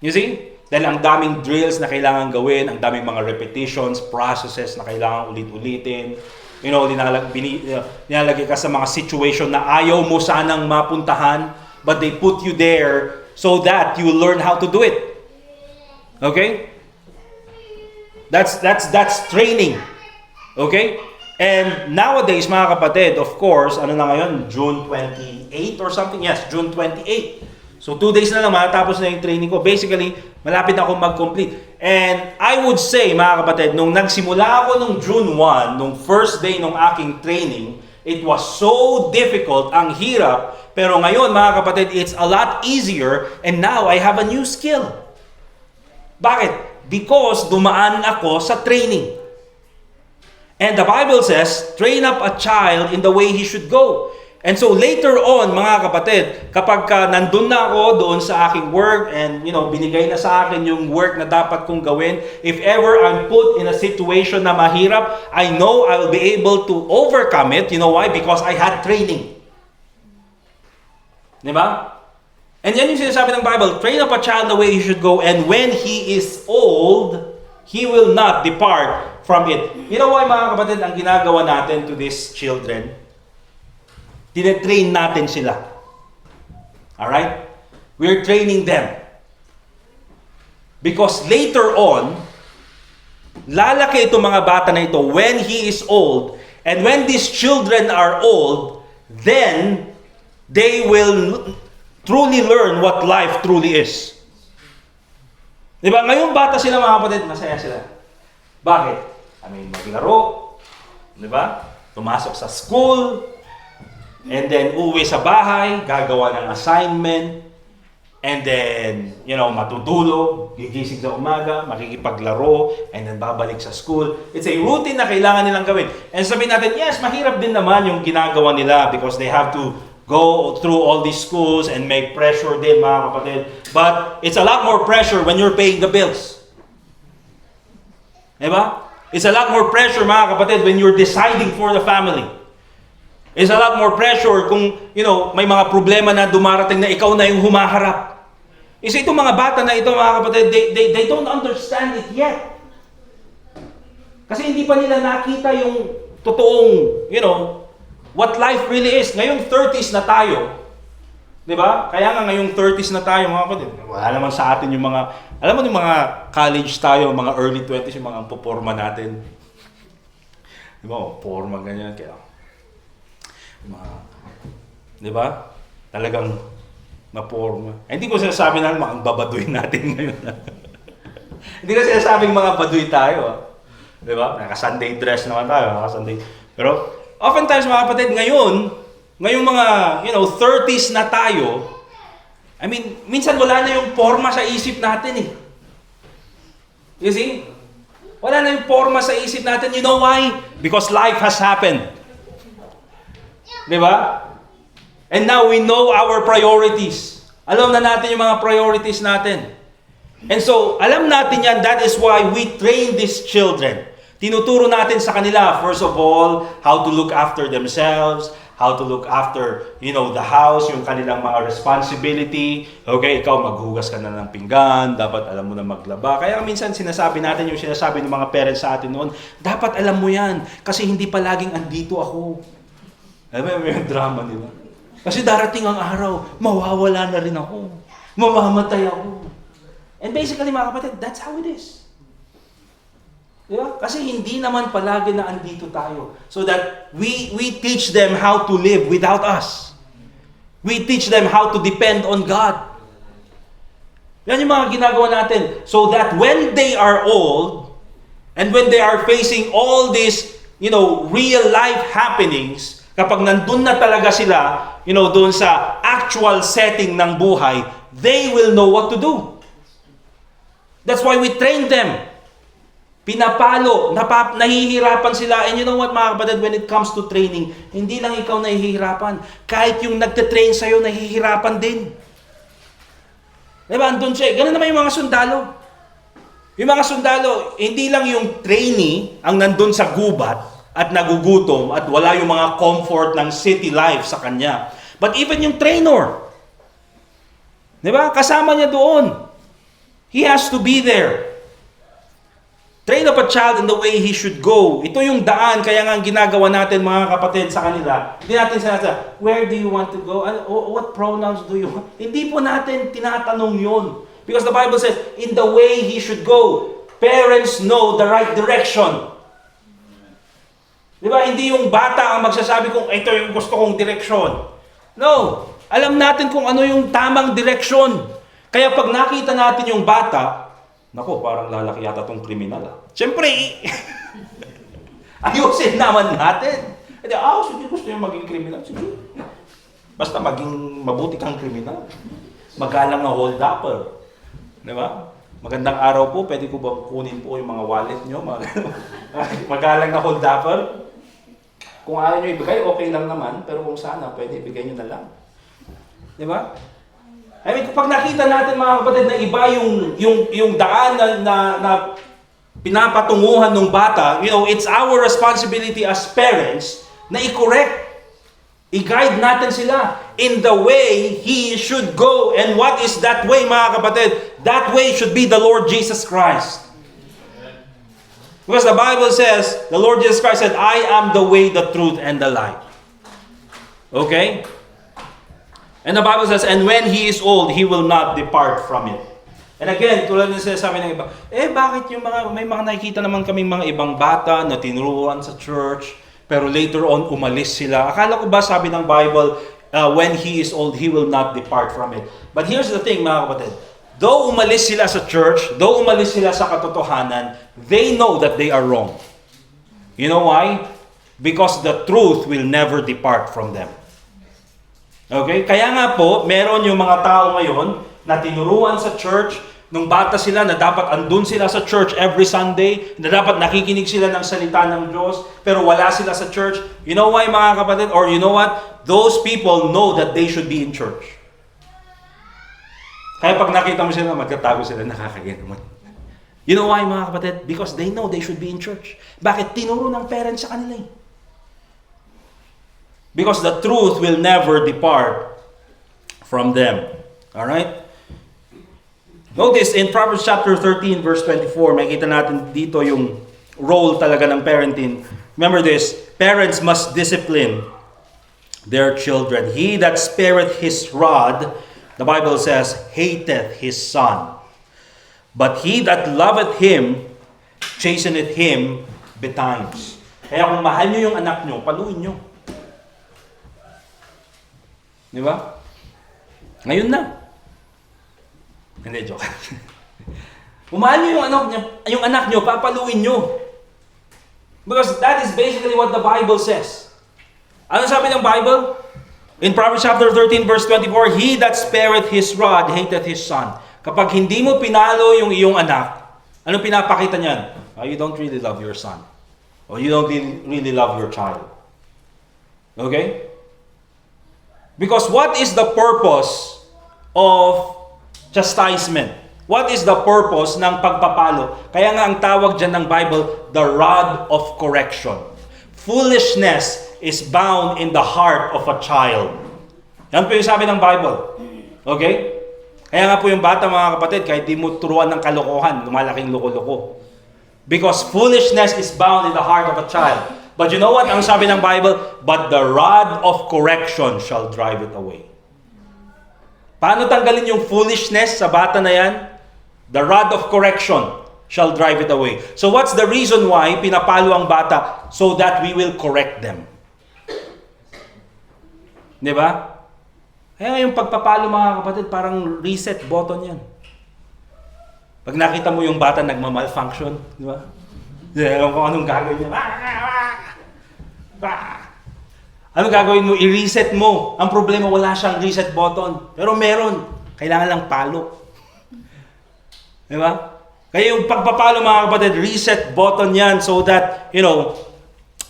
You see? Dahil ang daming drills na kailangan gawin, ang daming mga repetitions, processes na kailangan ulit-ulitin. Nilalagay ka sa mga situation na ayaw mo sanang mapuntahan, but they put you there so that you will learn how to do it. Okay? That's training. Okay? And nowadays, mga kapatid, of course, ano na ngayon? June 28 or something? Yes, June 28. So 2 days na lang, matapos na yung training ko. Basically, malapit na akong mag-complete. And I would say, mga kapatid, nung nagsimula ako nung June 1, nung first day nung aking training, it was so difficult, ang hirap. Pero ngayon, mga kapatid, it's a lot easier. And now, I have a new skill. Bakit? Because dumaan ako sa training. And the Bible says, train up a child in the way he should go. And so later on, mga kapatid, kapag nandun na ako doon sa aking work and binigay na sa akin yung work na dapat kong gawin, if ever I'm put in a situation na mahirap, I know I will be able to overcome it. You know why? Because I had training. Diba? And yan yung sinasabi ng Bible, train up a child the way he should go, and when he is old, he will not depart from it. You know why, mga kapatid, ang ginagawa natin to these children? Tinetrain natin sila. Alright? We're training them. Because later on, lalaki itong mga bata na ito when he is old, and when these children are old, then they will truly learn what life truly is. Diba? Ngayong bata sila, mga kapatid, masaya sila. Bakit? Maglaro. Diba? Tumasok sa school. And then, uwi sa bahay, gagawa ng assignment. And then, matutulog, gigising sa umaga, makikipaglaro, and then babalik sa school. It's a routine na kailangan nilang gawin. And sabihin natin, yes, mahirap din naman yung ginagawa nila because they have to go through all these schools and make pressure din, mga kapatid. But it's a lot more pressure when you're paying the bills. Diba? It's a lot more pressure, mga kapatid, when you're deciding for the family. It's a lot more pressure kung, may mga problema na dumarating na ikaw na yung humaharap. Isa itong mga bata na ito, mga kapatid, they don't understand it yet. Kasi hindi pa nila nakita yung totoong, what life really is. Ngayong 30s na tayo. Diba? Kaya nga ngayong 30s na tayo, mga kapatid. Wala naman sa atin yung mga, alam mo yung mga college tayo, mga early 20s, yung mga puporma natin. Diba? Porma, ganyan. Kaya, diba? Talagang maporma. Hindi ko sinasabi na mga babaduy natin ngayon. Hindi ko sinasabing mga baduy tayo. Diba? Naka-Sunday dress naman tayo. Naka-Sunday. Pero, oftentimes mga kapatid, ngayong mga, 30s na tayo, minsan wala na yung forma sa isip natin eh. You see? Wala na yung forma sa isip natin. You know why? Because life has happened. Diba? And now we know our priorities. Alam na natin yung mga priorities natin. And so, alam natin yan, that is why we train these children. Tinuturo natin sa kanila, first of all, how to look after themselves, how to look after, the house, yung kanilang mga responsibility. Okay, ikaw maghugas ka na ng pinggan, dapat alam mo na maglaba. Kaya minsan sinasabi natin yung sinasabi ng mga parents sa atin noon, dapat alam mo yan, kasi hindi palaging andito ako. Alam mo yung drama nila. Kasi darating ang araw, mawawala na rin ako. Mamamatay ako. And basically, mga kapatid, that's how it is. Diba? Kasi hindi naman palagi na andito tayo. So that we teach them how to live without us. We teach them how to depend on God. Yan yung mga ginagawa natin. So that when they are old, and when they are facing all these, real life happenings, kapag nandun na talaga sila, doon sa actual setting ng buhay, they will know what to do. That's why we train them. Pinapalo, nahihirapan sila. And you know what, mga kapatid, when it comes to training, hindi lang ikaw nahihirapan. Kahit yung nagte-train sa'yo, nahihirapan din. Diba, andun siya. Ganun naman yung mga sundalo. Yung mga sundalo, hindi lang yung trainee ang nandun sa gubat at nagugutom at wala yung mga comfort ng city life sa kanya. But even yung trainer, diba, kasama niya doon. He has to be there. Train up a child in the way he should go. Ito yung daan, kaya nga ang ginagawa natin mga kapatid sa kanila. Hindi natin sinasabi, where do you want to go? What pronouns do you want? Hindi po natin tinatanong yun. Because the Bible says, in the way he should go. Parents know the right direction. Di ba? Hindi yung bata ang magsasabi kung ito yung gusto kong direksyon. No. Alam natin kung ano yung tamang direksyon. Kaya pag nakita natin yung bata, nako, parang lalaki yata tong kriminal. Siyempre, ayusin naman natin. Hindi, sige, gusto niya maging kriminal. Sige. Basta maging mabuti kang kriminal. Magalang na hold-upper. Di ba? Magandang araw po, pwede ko ba kunin po yung mga wallet nyo? Magalang na hold-upper. Kung ayaw nyo ibigay, okay lang naman. Pero kung sana, pwede ibigay nyo na lang. Di ba? I mean, kapag nakita natin mga kapatid na iba yung daan na pinapatunguhan ng bata, it's our responsibility as parents na i-correct. I-guide natin sila in the way he should go. And what is that way, mga kapatid? That way should be the Lord Jesus Christ. Because the Bible says, the Lord Jesus Christ said, I am the way, the truth, and the life. Okay? And the Bible says, and when he is old, he will not depart from it. And again, tulad ng sinasabi ng iba, bakit may mga nakikita naman kaming mga ibang bata na tinuruan sa church, pero later on, umalis sila. Akala ko ba sabi ng Bible, when he is old, he will not depart from it. But here's the thing, mga kapatid. Though umalis sila sa church, though umalis sila sa katotohanan, they know that they are wrong. You know why? Because the truth will never depart from them. Okay? Kaya nga po, meron yung mga tao ngayon na tinuruan sa church, nung bata sila na dapat andun sila sa church every Sunday, na dapat nakikinig sila ng salita ng Diyos, pero wala sila sa church. You know why, mga kapatid? Or you know what? Those people know that they should be in church. Kaya pag nakita mo sila, magtatago sila, nakakagyan naman. You know why, mga kapatid? Because they know they should be in church. Bakit? Tinuro ng parents sa kanila eh. Because the truth will never depart from them. Alright? Notice in Proverbs chapter 13 verse 24, makikita natin dito yung role talaga ng parenting. Remember this, parents must discipline their children. He that spareth his rod, the Bible says, hateth his son. But he that loveth him, chasteneth him betimes. Kaya kung mahal nyo yung anak nyo, paluin nyo. Di ba? Ngayon na. Hindi, joke. Umahal nyo yung anak nyo, papaluin nyo. Because that is basically what the Bible says. Ano sabi ng Bible? In Proverbs chapter 13 verse 24, he that spareth his rod hateth his son. Kapag hindi mo pinalo yung iyong anak, ano pinapakita niyan? You don't really love your son. Or you don't really love your child. Okay? Because what is the purpose of chastisement? What is the purpose ng pagpapalo? Kaya nga ang tawag dyan ng Bible, the rod of correction. Foolishness is bound in the heart of a child. Yan po yung sabi ng Bible. Okay? Kaya nga po yung bata, mga kapatid, kahit di mo turuan ng kalokohan, lumalaking loko-loko. Because foolishness is bound in the heart of a child. But you know what? Ang sabi ng Bible, but the rod of correction shall drive it away. Paano tanggalin yung foolishness sa bata na yan? The rod of correction shall drive it away. So what's the reason why pinapalo ang bata? So that we will correct them. Di ba? Kaya yung pagpapalo, mga kapatid, parang reset button yan. Pag nakita mo yung bata nagmamalfunction, di ba? Alam ko anong gagawin niya. Ano gagawin mo? I-reset mo. Ang problema, wala siyang reset button. Pero meron. Kailangan lang palo. Di ba? Kaya yung pagpapalo, mga kapatid, reset button yan so that,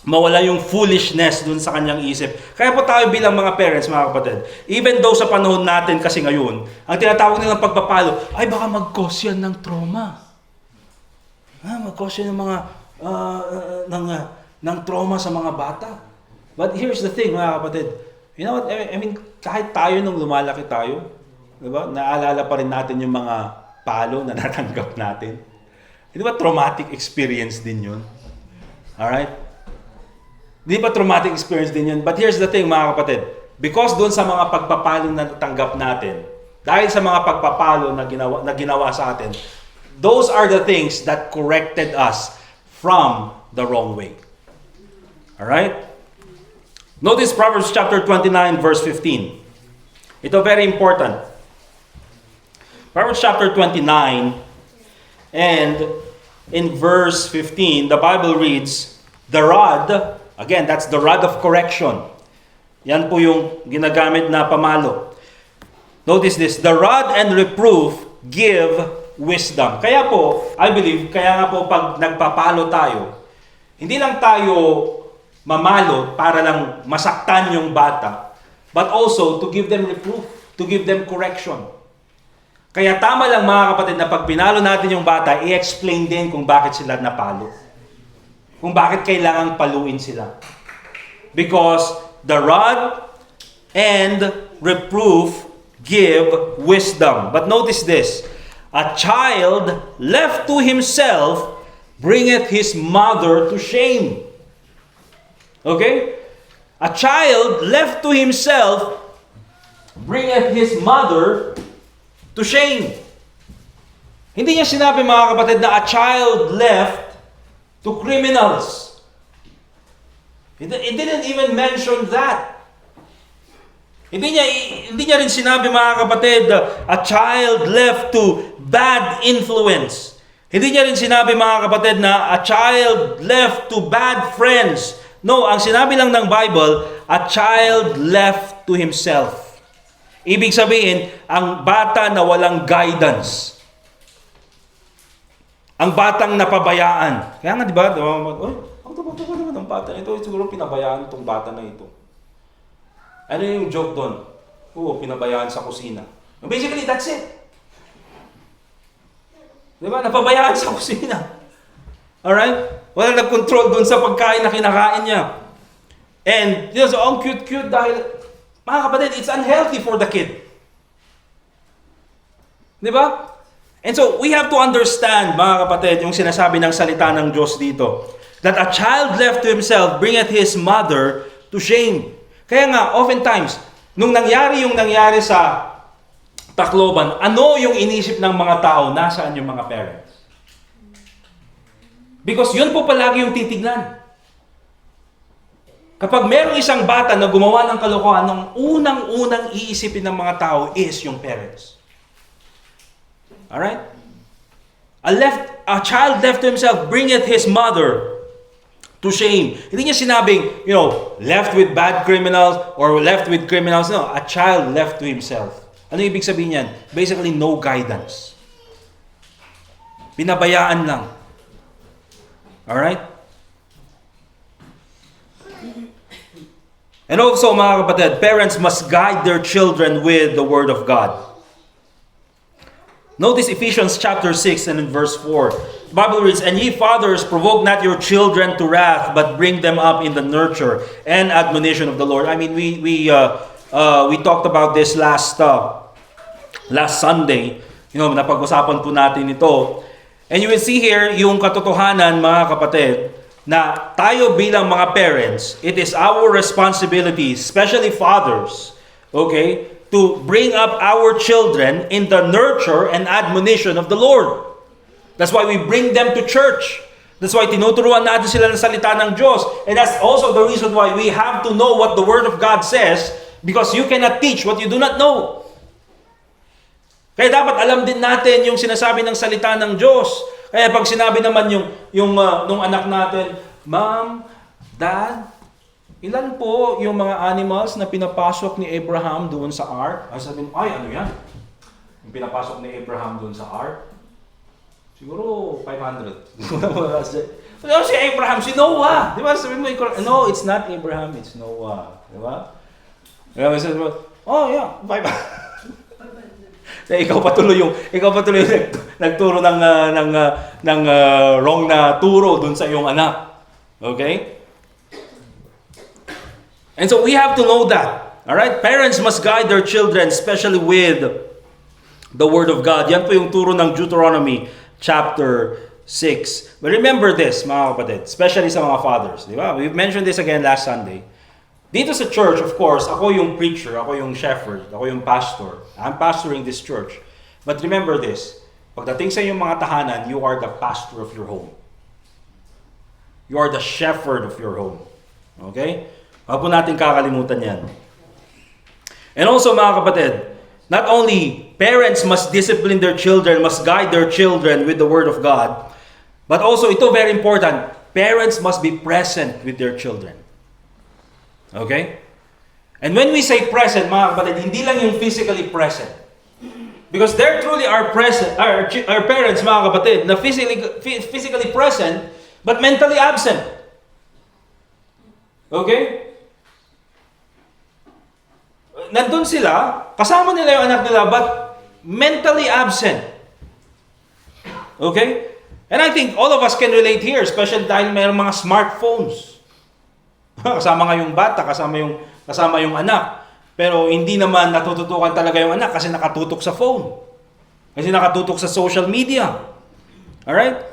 mawala yung foolishness dun sa kanyang isip. Kaya po tayo bilang mga parents, mga kapatid, even though sa panahon natin kasi ngayon, ang tinatawag nilang pagpapalo, ay baka mag-cause yan ng trauma. Mag-cause yan ng mga, ng trauma sa mga bata. But here's the thing, mga kapatid. You know what? I mean, kahit tayo nung lumalaki tayo, di ba? Naalala pa rin natin yung mga palo na natanggap natin. Di ba traumatic experience din yun? Alright? Di ba traumatic experience din yun? But here's the thing, mga kapatid. Because doon sa mga pagpapalo na natanggap natin, dahil sa mga pagpapalo na ginawa sa atin, those are the things that corrected us from the wrong way. Alright? Notice Proverbs chapter 29, verse 15. Ito very important. Proverbs chapter 29, and in verse 15, the Bible reads, the rod, again, that's the rod of correction. Yan po yung ginagamit na pamalo. Notice this, the rod and reproof give wisdom. Kaya po, I believe, kaya nga po pag nagpapalo tayo, hindi lang tayo mamalo para lang masaktan yung bata, but also to give them reproof, to give them correction. Kaya tama lang, mga kapatid, na pag pinalo natin yung bata, i-explain din kung bakit sila napalo. Kung bakit kailangang paluin sila. Because the rod and reproof give wisdom. But notice this, a child left to himself bringeth his mother to shame. Okay? A child left to himself bringeth his mother to shame. Hindi niya sinabi, mga kapatid, na a child left to criminals. It didn't even mention that. Hindi niya rin sinabi, mga kapatid, a child left to bad influence. Hindi niya rin sinabi, mga kapatid, na a child left to bad friends. No, ang sinabi lang ng Bible, a child left to himself. Ibig sabihin, ang bata na walang guidance. Ang batang napabayaan. Kaya nga, di ba? Ang taba naman ng bata na ito. Siguro pinabayaan itong bata na ito. Ano yung joke doon? Oo, pinabayaan sa kusina. Basically, that's it. Di ba? Napabayaan sa kusina. Alright? Walang nag-control doon sa pagkain na kinakain niya. And, so, ang cute-cute dahil, mga kapatid, it's unhealthy for the kid. Di ba? And so, we have to understand, mga kapatid, yung sinasabi ng salita ng Diyos dito, that a child left to himself bringeth his mother to shame. Kaya nga, oftentimes, nung nangyari sa Tacloban, ano yung inisip ng mga tao? Nasaan yung mga parents? Because yun po palagi yung titignan. Kapag merong isang bata na gumawa ng kalokohan, ang unang-unang iisipin ng mga tao is yung parents. Alright? A child left to himself bringeth his mother to shame. Hindi niya sinabing, left with bad criminals or left with criminals. No, a child left to himself. Ano ibig sabihin yan? Basically, no guidance. Pinabayaan lang. Alright? And also, mga kapatid, parents must guide their children with the Word of God. Notice Ephesians chapter 6 and in verse 4. The Bible reads, and ye fathers, provoke not your children to wrath, but bring them up in the nurture and admonition of the Lord. I mean, we talked about this last Sunday. Napag-usapan po natin ito. And you will see here yung katotohanan, mga kapatid, na tayo bilang mga parents, it is our responsibility, especially fathers, okay, to bring up our children in the nurture and admonition of the Lord. That's why we bring them to church. That's why tinuturuan natin sila ng salita ng Diyos. And that's also the reason why we have to know what the Word of God says, because you cannot teach what you do not know. Kaya dapat alam din natin yung sinasabi ng salita ng Diyos. Kaya pag sinabi naman nung anak natin, Mom, Dad, Ilan po yung mga animals na pinapasok ni Abraham doon sa ark? Ay, sabihin, ay, ano yan? Yung pinapasok ni Abraham doon sa ark? Siguro 500. Ano si Abraham? Si Noah! Di ba? Sabihin mo, no, it's not Abraham, it's Noah. Di ba? Kaya sabihin mo, oh yeah, 500. Ikaw patuloy yung nagturo ng wrong na turo doon sa iyong anak. Okay? And so we have to know that. All right? Parents must guide their children, especially with the Word of God. Yan po yung turo ng Deuteronomy chapter 6. But remember this, mga kapatid, especially sa mga fathers. Di ba? We've mentioned this again last Sunday. Dito sa church, of course, ako yung preacher, ako yung shepherd, ako yung pastor. I'm pastoring this church. But remember this, pagdating sa inyong mga tahanan, you are the pastor of your home. You are the shepherd of your home. Okay? Huwag po natin kakalimutan yan. And also, mga kapatid, not only parents must discipline their children, must guide their children with the Word of God, but also, ito very important, parents must be present with their children. Okay? And when we say present, mga kapatid, hindi lang yung physically present. Because there truly are present, our parents, mga kapatid, na physically present, but mentally absent. Okay? Nandun sila, kasama nila yung anak nila, but mentally absent. Okay? And I think all of us can relate here, especially dahil mayroong mga smartphones. Kasama nga yung bata, kasama yung anak. Pero hindi naman natututukan talaga yung anak kasi nakatutok sa phone. Kasi nakatutok sa social media. Alright?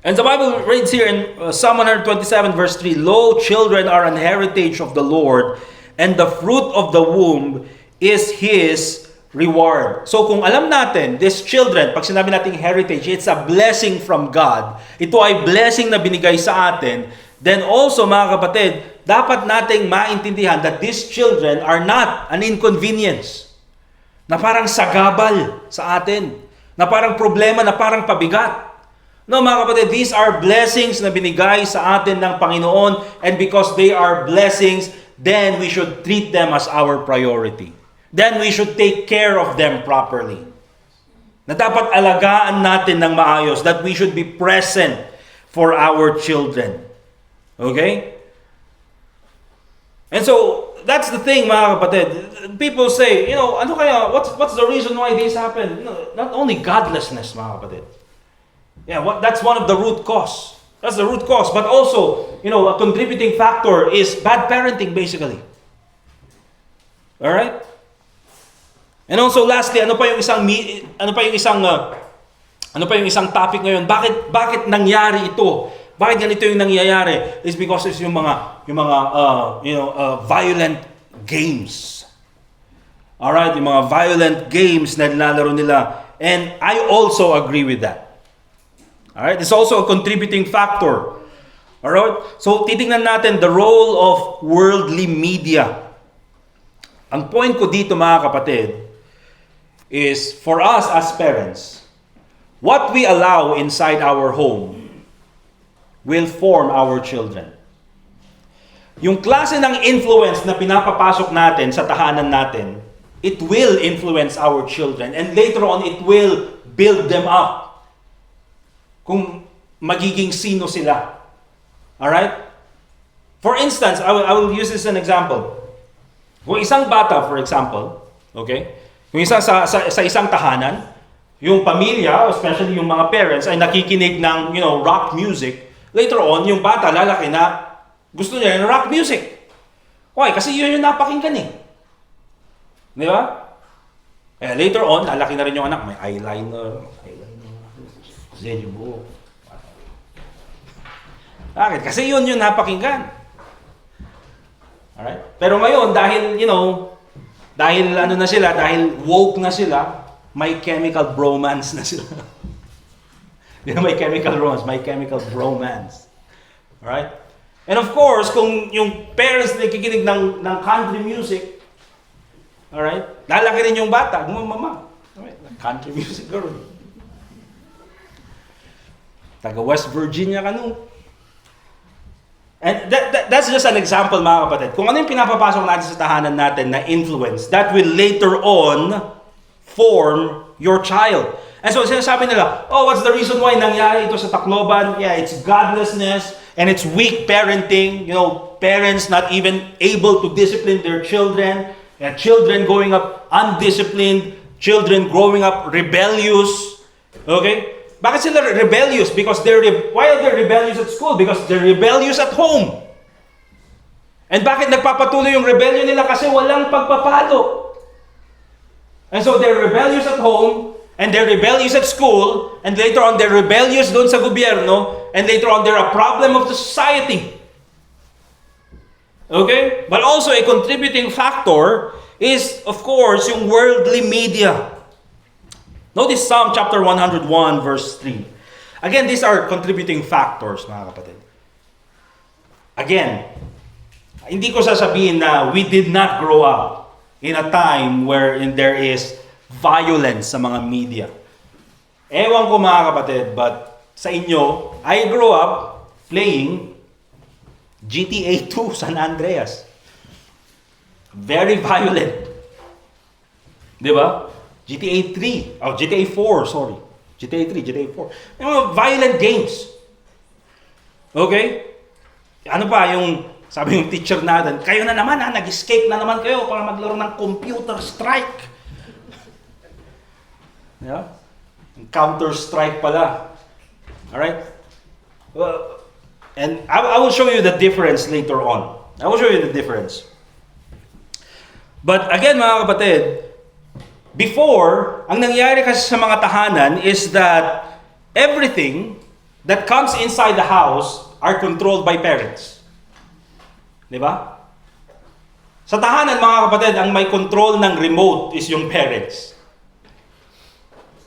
And the Bible reads here in Psalm 127 verse 3, Lo, children are an heritage of the Lord, and the fruit of the womb is His reward. So kung alam natin, these children, pag sinabi nating heritage, it's a blessing from God. Ito ay blessing na binigay sa atin. Then also, mga kapatid, dapat nating maintindihan that these children are not an inconvenience. Na parang sagabal sa atin. Na parang problema, na parang pabigat. No, mga kapatid, these are blessings na binigay sa atin ng Panginoon, and because they are blessings, then we should treat them as our priority. Then we should take care of them properly. Na dapat alagaan natin ng maayos, that we should be present for our children. Okay? And so, that's the thing, mga kapatid. People say, ano kaya, what's the reason why this happened? Not only godlessness, mga kapatid. Yeah, that's one of the root cause. That's the root cause. But also, a contributing factor is bad parenting, basically. Alright? And also, lastly, ano pa yung isang topic ngayon? Bakit nangyari ito? Bakit ganito yung nangyayari? Is because it's yung mga violent games. Alright, yung mga violent games na nilalaro nila. And I also agree with that. Alright, it's also a contributing factor. Alright, so titingnan natin the role of worldly media. Ang point ko dito, mga kapatid, is for us as parents, what we allow inside our home will form our children. Yung klase ng influence na pinapapasok natin sa tahanan natin, it will influence our children, and later on it will build them up. Kung magiging sino sila. Alright? For instance, I will use this as an example. Kung isang bata, for example, okay? Kung sa isang tahanan, yung pamilya, especially yung mga parents, ay nakikinig ng, rock music, later on, yung bata, lalaki na, gusto niya yung rock music. Why? Kasi yun yung napakinggan eh. Di ba? Later on, lalaki na rin yung anak, may eyeliner. Zed yung buhok. Bakit? Kasi yun yung napakinggan. Alright? Pero ngayon, dahil na sila, dahil woke na sila, may chemical bromance na sila. May chemical romance, may chemical bromance. Alright? And of course, kung yung parents nakikinig ng country music, alright? Lalaki rin yung bata, mama. Alright? Country music girl. Taga West Virginia ka no. And that's just an example, mga kapatid. Kung ano yung pinapapasok natin sa tahanan natin na influence, that will later on form your child. And so sinasabi nila, oh, what's the reason why nangyari ito sa Tacloban? Yeah, it's godlessness and it's weak parenting. You know, parents not even able to discipline their children. And children growing up undisciplined. Children growing up rebellious. Okay? Bakit sila rebellious? Because why are they rebellious at school? Because they're rebellious at home. And bakit nagpapatuloy yung rebellion nila? Kasi walang pagpapalo. And so they're rebellious at home, and they're rebellious at school, and later on they're rebellious doon sa gobyerno, and later on they're a problem of the society. Okay? But also a contributing factor is, of course, yung worldly media. Notice Psalm chapter 101 verse 3. Again, these are contributing factors, mga kapatid. Again, hindi ko sasabihin na we did not grow up in a time wherein there is violence sa mga media. Ewan ko, mga kapatid, but sa inyo, I grew up playing GTA 2 San Andreas. Very violent. Di ba? GTA 3, GTA 4, sorry. GTA 3, GTA 4. Yung mga violent games. Okay? Ano pa, yung, sabi yung teacher natin, kayo na naman ha, nag-escape na naman kayo para maglaro ng computer strike. Yeah? Counter-strike pala. Alright? Well, and I will show you the difference later on. I will show you the difference. But again, mga kapatid, before, ang nangyari kasi sa mga tahanan is that everything that comes inside the house are controlled by parents. Di ba? Sa tahanan, mga kapatid, ang may control ng remote is yung parents.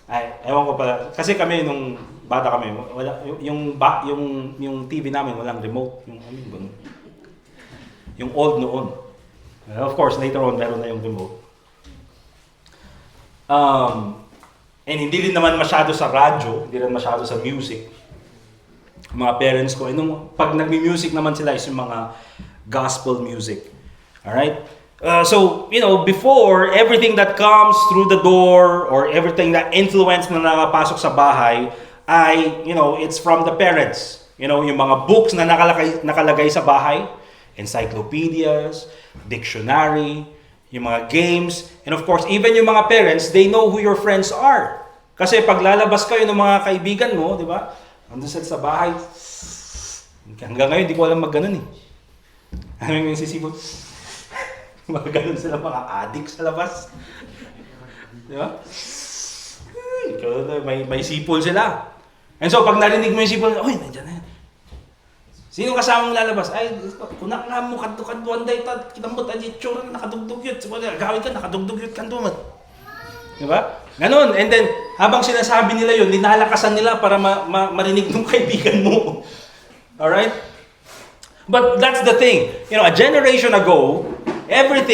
Ay, ewan ko pala. Kasi kami, nung bata kami, wala, yung TV namin, walang remote. Yung old noon. Of course, later on, meron na yung remote. And hindi rin naman masyado sa radyo, hindi rin masyado sa music. Mga parents ko, pag nag-music naman sila is yung mga gospel music. Alright? So, before, everything that comes through the door or everything that influence na nakapasok sa bahay ay, it's from the parents. Yung mga books na nakalagay sa bahay, encyclopedias, dictionary, yung mga games, and of course, even yung mga parents, they know who your friends are. Kasi pag lalabas kayo ng mga kaibigan mo, di ba? Andun sila sa bahay. Hanggang ngayon, di ko alam mag-ganon eh. Ano yung sisipot? Mag-ganon sila mga addicts sa labas. Di ba? May sipol sila. And so, pag narinig mo yung sipol, oy, nandiyan na yan. Sino kasamang lalabas? Ay, kunak nga mo, kadto-kadtuan day, kita mo tayo, tsura, nakadugdug yun. Gawin ka, nakadugdug yun, kanduman. Diba? Ganon. And then, habang sinasabi nila yun, linalakasan nila para marinig ng kaibigan mo. Alright? But that's the thing. A generation ago, every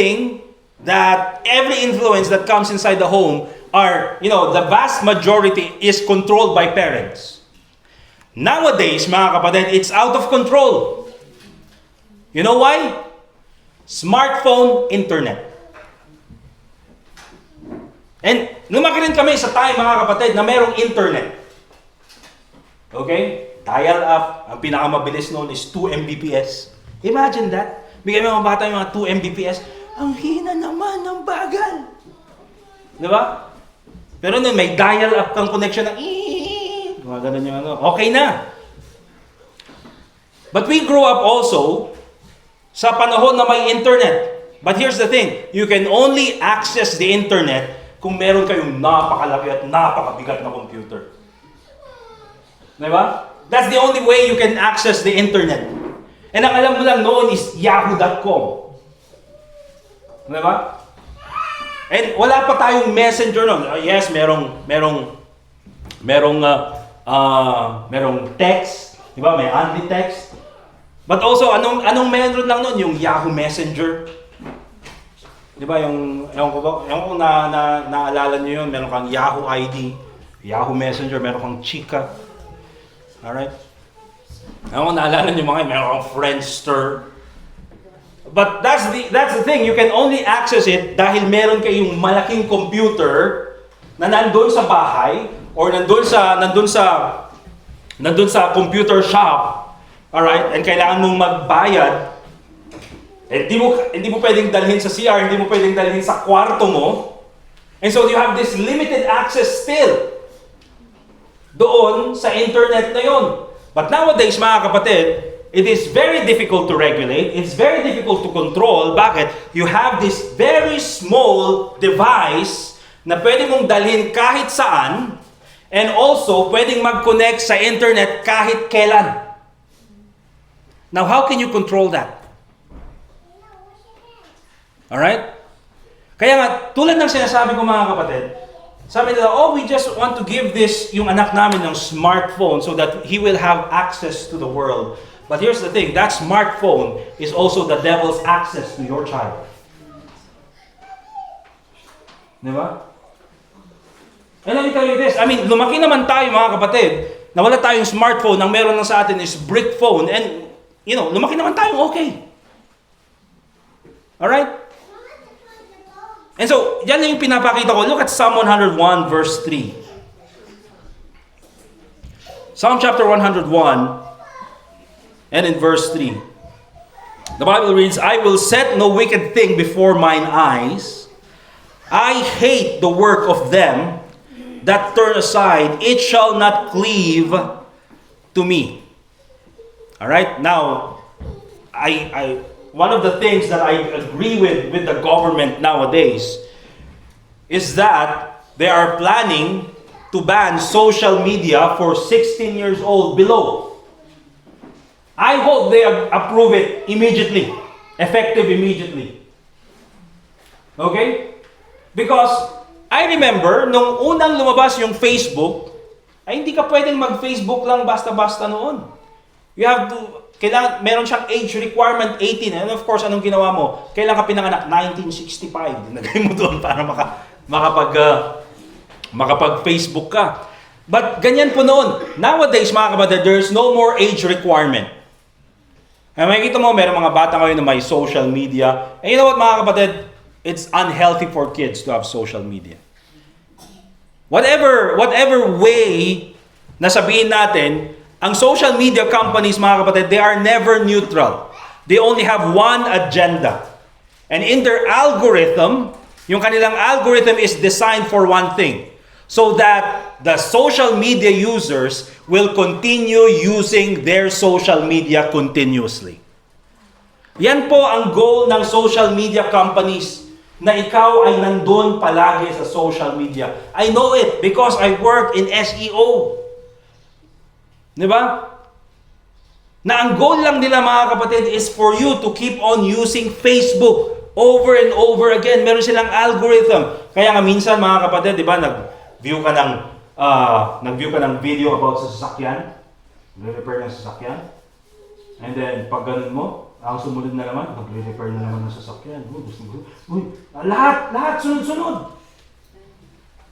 influence that comes inside the home are, the vast majority is controlled by parents. Nowadays, mga kapatid, it's out of control. You know why? Smartphone, internet. And lumaki rin kami sa time, mga kapatid, na merong internet. Okay? Dial-up, ang pinakamabilis noon is 2 Mbps. Imagine that. Bigyan mo mga bata yung mga 2 Mbps. Ang hina naman ng bagal. Diba? Pero nun, may dial-up kang connection na mga ganun yung okay na. But we grew up also sa panahon na may internet. But here's the thing, you can only access the internet kung meron kayong napakalaki at napakabigat na computer. Diba? That's the only way you can access the internet. And ang alam mo lang noon is yahoo.com. Diba? And wala pa tayong messenger noon. Yes, merong text, di ba? May only text. But also, anong meron lang nun? Yung Yahoo Messenger. Di ba? Ewan ko naalala nyo yun, meron kang Yahoo ID, Yahoo Messenger, meron kang Chika. Alright? Ako, naalala niyo mga, meron akong Friendster. But that's the thing, you can only access it dahil meron kayong malaking computer na nandun sa bahay or nandun sa computer shop, alright, and kailangan mong magbayad. Hindi mo pwedeng dalhin sa CR, hindi mo pwedeng dalhin sa kwarto mo. And so you have this limited access still doon sa internet na yon. But nowadays, mga kapatid, it is very difficult to regulate. It's very difficult to control. Bakit? You have this very small device na pwede mong dalhin kahit saan and also pwedeng mag-connect sa internet kahit kailan. Now, how can you control that? Alright? Kaya nga, tulad ng sinasabi ko mga kapatid, sabi nila, oh, we just want to give this, yung anak namin ng smartphone so that he will have access to the world. But here's the thing, that smartphone is also the devil's access to your child. Diba? And let me tell you this, I mean, lumaki naman tayo mga kapatid, na wala tayong smartphone, ang meron lang sa atin is brick phone, and, you know, lumaki naman tayong okay. Alright? And so, yan yung pinapakita ko. Look at Psalm 101 verse 3. Psalm chapter 101 and in verse 3. The Bible reads, I will set no wicked thing before mine eyes. I hate the work of them that turn aside. It shall not cleave to me. Alright, now, one of the things that I agree with the government nowadays is that they are planning to ban social media for 16 years old below. I hope they approve it immediately, effective immediately. Okay? Because I remember, nung unang lumabas yung Facebook, ay hindi ka pwedeng mag-Facebook lang basta-basta noon. You have to meron siyang age requirement 18. And of course, anong ginawa mo? Kailan ka pinanganak? 1965. Nagay mo doon para makapag-Facebook ka. But ganyan po noon. Nowadays, mga kapatid, there's no more age requirement. Ay, makikita mo, meron mga bata ngayon na may social media. And you know what, mga kapatid? It's unhealthy for kids to have social media. Whatever way na sabihin natin, ang social media companies, mga kapatid, they are never neutral. They only have one agenda. And in their algorithm, yung kanilang algorithm is designed for one thing. So that the social media users will continue using their social media continuously. Yan po ang goal ng social media companies, na ikaw ay nandun palagi sa social media. I know it because I work in SEO. Diba? Na ang goal lang nila, mga kapatid, is for you to keep on using Facebook over and over again. Meron silang algorithm. Kaya nga minsan, mga kapatid, diba, nag-view ka ng video about sa sasakyan, repair ng sasakyan, and then pag ganun mo, ang sumunod na naman, mag-repair na naman ng sasakyan. Lahat sunod-sunod.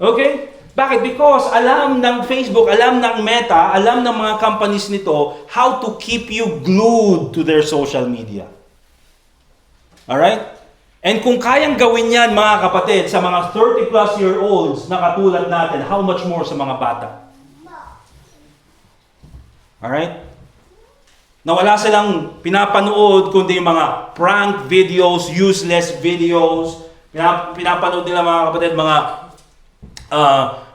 Okay? Bakit? Because alam ng Facebook, alam ng Meta, alam ng mga companies nito how to keep you glued to their social media. Alright? And kung kayang gawin yan, mga kapatid, sa mga 30-plus-year-olds na katulad natin, how much more sa mga bata? Alright? Na wala silang pinapanood kundi yung mga prank videos, useless videos, pinapanood nila, mga kapatid, mga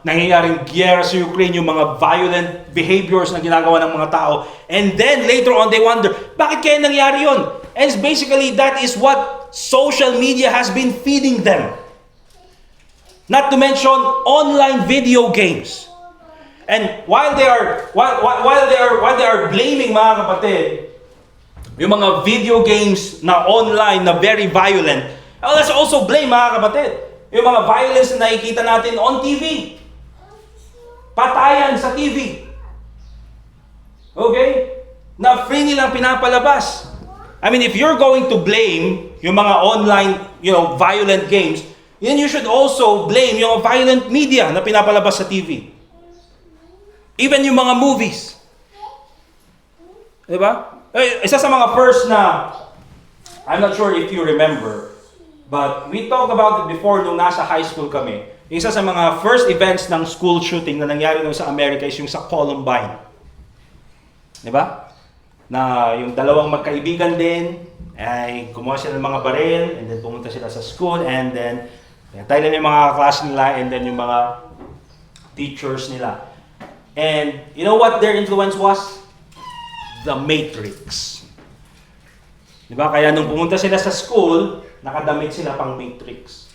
nangyayaring giyera sa Ukraine, yung mga violent behaviors na ginagawa ng mga tao. And then later on they wonder, bakit kaya nangyari yun? And basically that is what social media has been feeding them. Not to mention online video games. And while they are blaming, mga kapatid, yung mga video games na online na very violent, let's also blame, mga kapatid, yung mga violence na nakikita natin on TV. Patayan sa TV. Okay? Na free nilang pinapalabas. I mean, if you're going to blame yung mga online, violent games, then you should also blame yung violent media na pinapalabas sa TV. Even yung mga movies. Di ba? Isa sa mga first na, I'm not sure if you remember, but we talked about it before nung nasa high school kami. Isa sa mga first events ng school shooting na nangyari nung sa Amerika is yung sa Columbine. Di ba? Na yung dalawang magkaibigan din, ay kumuha sila ng mga baril, and then pumunta sila sa school, and then tayo lang yung mga class nila, and then yung mga teachers nila. And you know what their influence was? The Matrix. Di ba? Kaya nung pumunta sila sa school, nakadamit sila pang Matrix.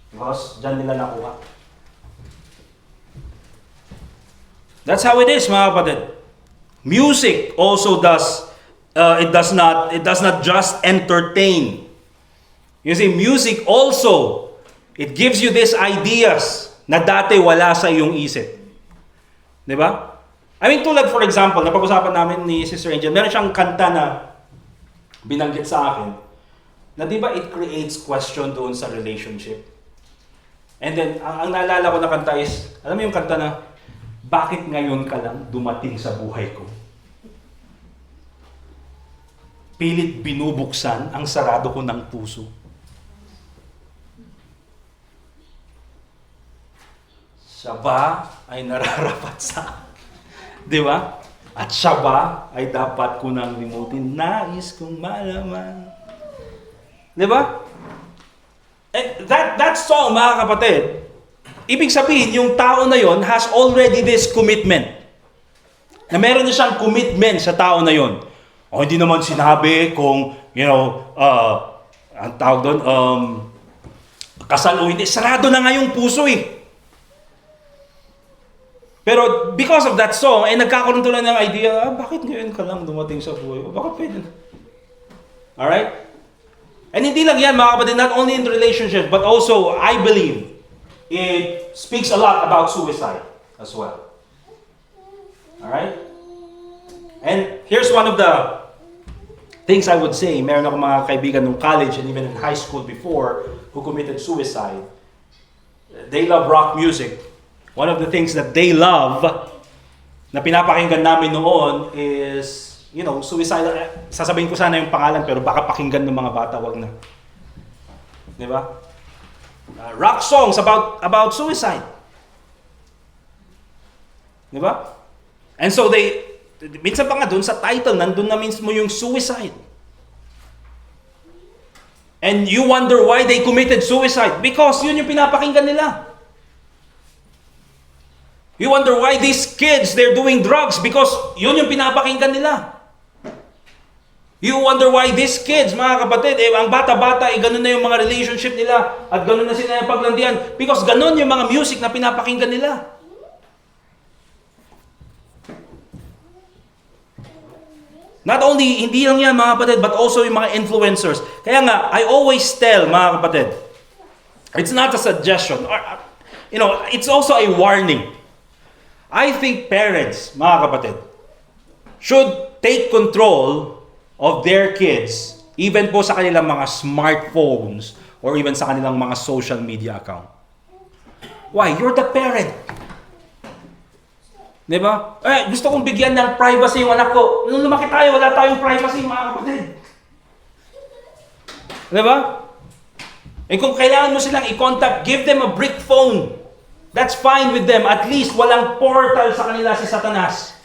Because dyan nila nakuha. That's how it is, mga kapatid. Music also does it does not just entertain. You see, music also, it gives you these ideas na dati wala sa iyong isip. Di ba? I mean, tulad for example, napag-usapan namin ni Sister Angel, meron siyang kanta na binanggit sa akin, na di ba it creates question doon sa relationship. And then, ang naalala ko na kanta is, alam mo yung kanta na, bakit ngayon ka lang dumating sa buhay ko? Pilit binubuksan ang sarado ko ng puso. Siya ba ay nararapat sa di ba? At siya ba ay dapat ko nang limutin? Nais kong malaman. Di ba? And that song, mga kapatid, ibig sabihin, yung tao na yon has already this commitment. Na meron na siyang commitment sa tao na yon. O hindi naman sinabi kung, ang tawag doon, kasal o hindi. Sarado na nga yung puso eh. Pero because of that song, nagkakaroon tuloy ng idea, bakit ngayon ka lang dumating sa buhay? O baka pwede na. Alright? And hindi lang yan, mga kapatid, not only in relationships, but also, I believe, it speaks a lot about suicide as well. Alright? And here's one of the things I would say. Meron ako mga kaibigan nung college and even in high school before who committed suicide. They love rock music. One of the things that they love na pinapakinggan namin noon is, suicide. Sasabihin ko sana yung pangalan pero baka pakinggan ng mga bata, wag na. Di ba? Rock songs about suicide. Di ba? And so minsan pa nga dun sa title, nandun na mismo yung suicide. And you wonder why they committed suicide. Because yun yung pinapakinggan nila. You wonder why these kids, they're doing drugs. Because yun yung pinapakinggan nila. You wonder why these kids, mga kapatid, ang bata-bata, ganun na yung mga relationship nila. At ganun na sila yung paglandian. Because ganun yung mga music na pinapakinggan nila. Not only, hindi lang yan mga kapatid, but also yung mga influencers. Kaya nga, I always tell mga kapatid, it's not a suggestion. It's also a warning. I think parents, mga kapatid, should take control of their kids, even po sa kanilang mga smartphones, or even sa kanilang mga social media account. Why? You're the parent. Di ba? Gusto kong bigyan ng privacy yung anak ko. Nung lumaki tayo, wala tayong privacy, mga kapatid. Di ba? Kung kailangan mo silang i-contact, give them a brick phone. That's fine with them. At least walang portal sa kanila si Satanas.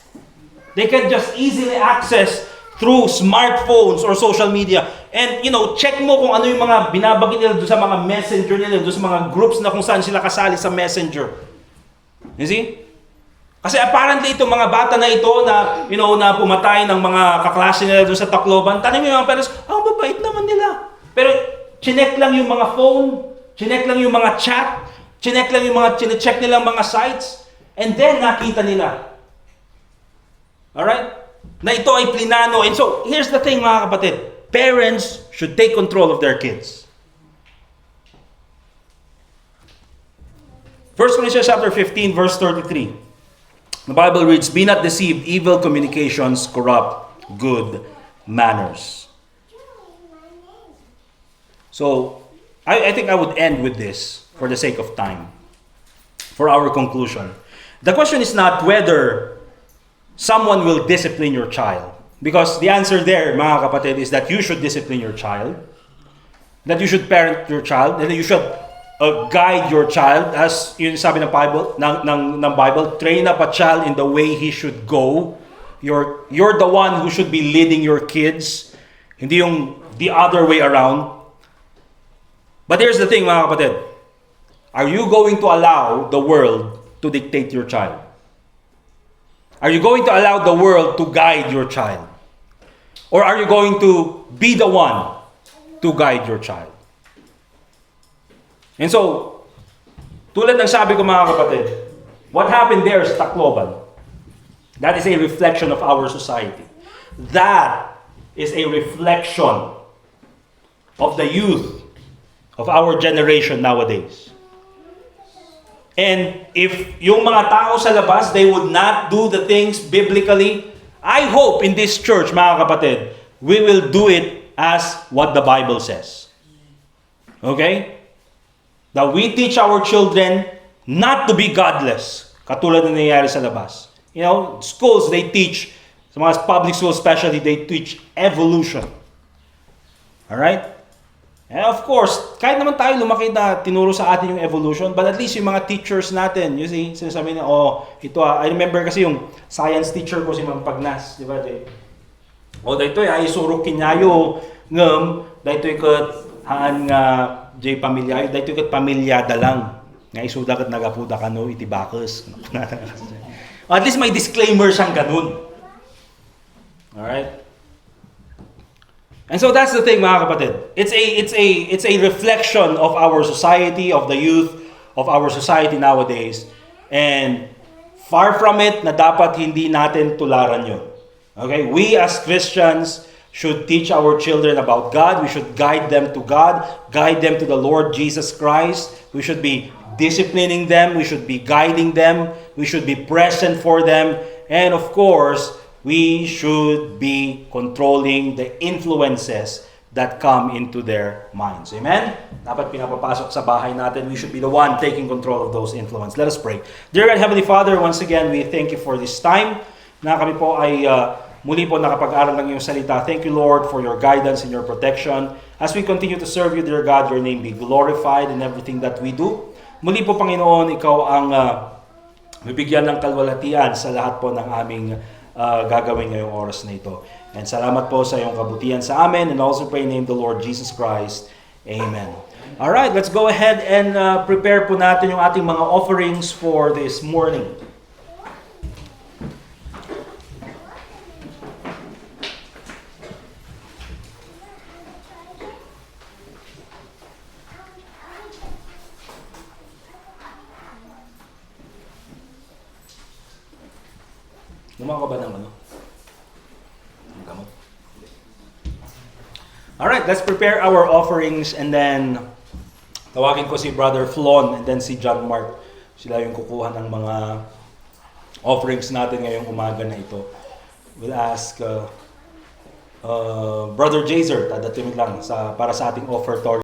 They can just easily access through smartphones or social media. And, check mo kung ano yung mga binabagay nila doon sa mga messenger nila, doon sa mga groups na kung saan sila kasali sa messenger. You see? Kasi apparently itong mga bata na ito na, na pumatay ng mga kaklase nila doon sa Tacloban, tanong yung mga parents, mabait naman nila. Pero, chinek lang yung mga phone, chinek lang yung mga chat, chinek lang yung mga, chinecheck nilang mga sites, and then nakita nila. Alright? Na ito ay plinano. And so, here's the thing mga kapatid. Parents should take control of their kids. 1 Corinthians chapter 15, verse 33. The Bible reads, "Be not deceived, evil communications corrupt good manners." So, I think I would end with this for the sake of time, for our conclusion. The question is not whether someone will discipline your child. Because the answer there, mga kapatid, is that you should discipline your child, that you should parent your child, and that you should guide your child, as yun sabi ng Bible, ng Bible, train up a child in the way he should go. You're the one who should be leading your kids, hindi yung the other way around. But here's the thing, mga kapatid. Are you going to allow the world to dictate your child? Are you going to allow the world to guide your child? Or are you going to be the one to guide your child? And so, tulad ng sabi ko mga kapatid, what happened there is Tacloban. That is a reflection of our society. That is a reflection of the youth of our generation nowadays. And if yung mga tao sa labas, they would not do the things biblically, I hope in this church, mga kapatid, we will do it as what the Bible says. Okay? That we teach our children not to be godless, katulad na nangyayari sa labas. You know, schools, they teach, sa mga public schools especially, they teach evolution. Alright? And of course, kahit naman tayo lumaki na tinuro sa atin yung evolution, but at least yung mga teachers natin, you see, sinasabi na, ito I remember kasi yung science teacher ko, si Ma'am Pagnas, di ba? Dahito ay surok kinyayo, ngam, dahito ikat, haan nga, Jay pamilya, dahito ikat pamilyada lang. Nga isuda kat nagapuda ka no, itibakas. At least may disclaimer siyang ganun. Alright? And so that's the thing, mga kapatid. It's a reflection of our society, of the youth of our society nowadays. And far from it na dapat hindi natin tularan yun. Okay? We as Christians should teach our children about God. We should guide them to God, guide them to the Lord Jesus Christ. We should be disciplining them. We should be guiding them. We should be present for them. And of course, we should be controlling the influences that come into their minds. Amen? Dapat pinapapasok sa bahay natin, we should be the one taking control of those influences. Let us pray. Dear God, Heavenly Father, once again, we thank you for this time na kami po ay muli po nakapag-aral ng iyong salita. Thank you, Lord, for your guidance and your protection. As we continue to serve you, dear God, your name be glorified in everything that we do. Muli po, Panginoon, ikaw ang bibigyan ng kalwalhatian sa lahat po ng aming gagawin ngayong oras na ito. And salamat po sa iyong kabutihan sa amin, and also pray in the name of the Lord Jesus Christ. Amen. Alright, let's go ahead and prepare po natin yung ating mga offerings for this morning. Gumawa ka ba ng ano? Ang gamot? Alright, let's prepare our offerings, and then tawagin ko si Brother Flon and then si John Mark. Sila yung kukuha ng mga offerings natin ngayong umaga na ito. We'll ask Brother Jazer, tadating lang para sa ating offertory.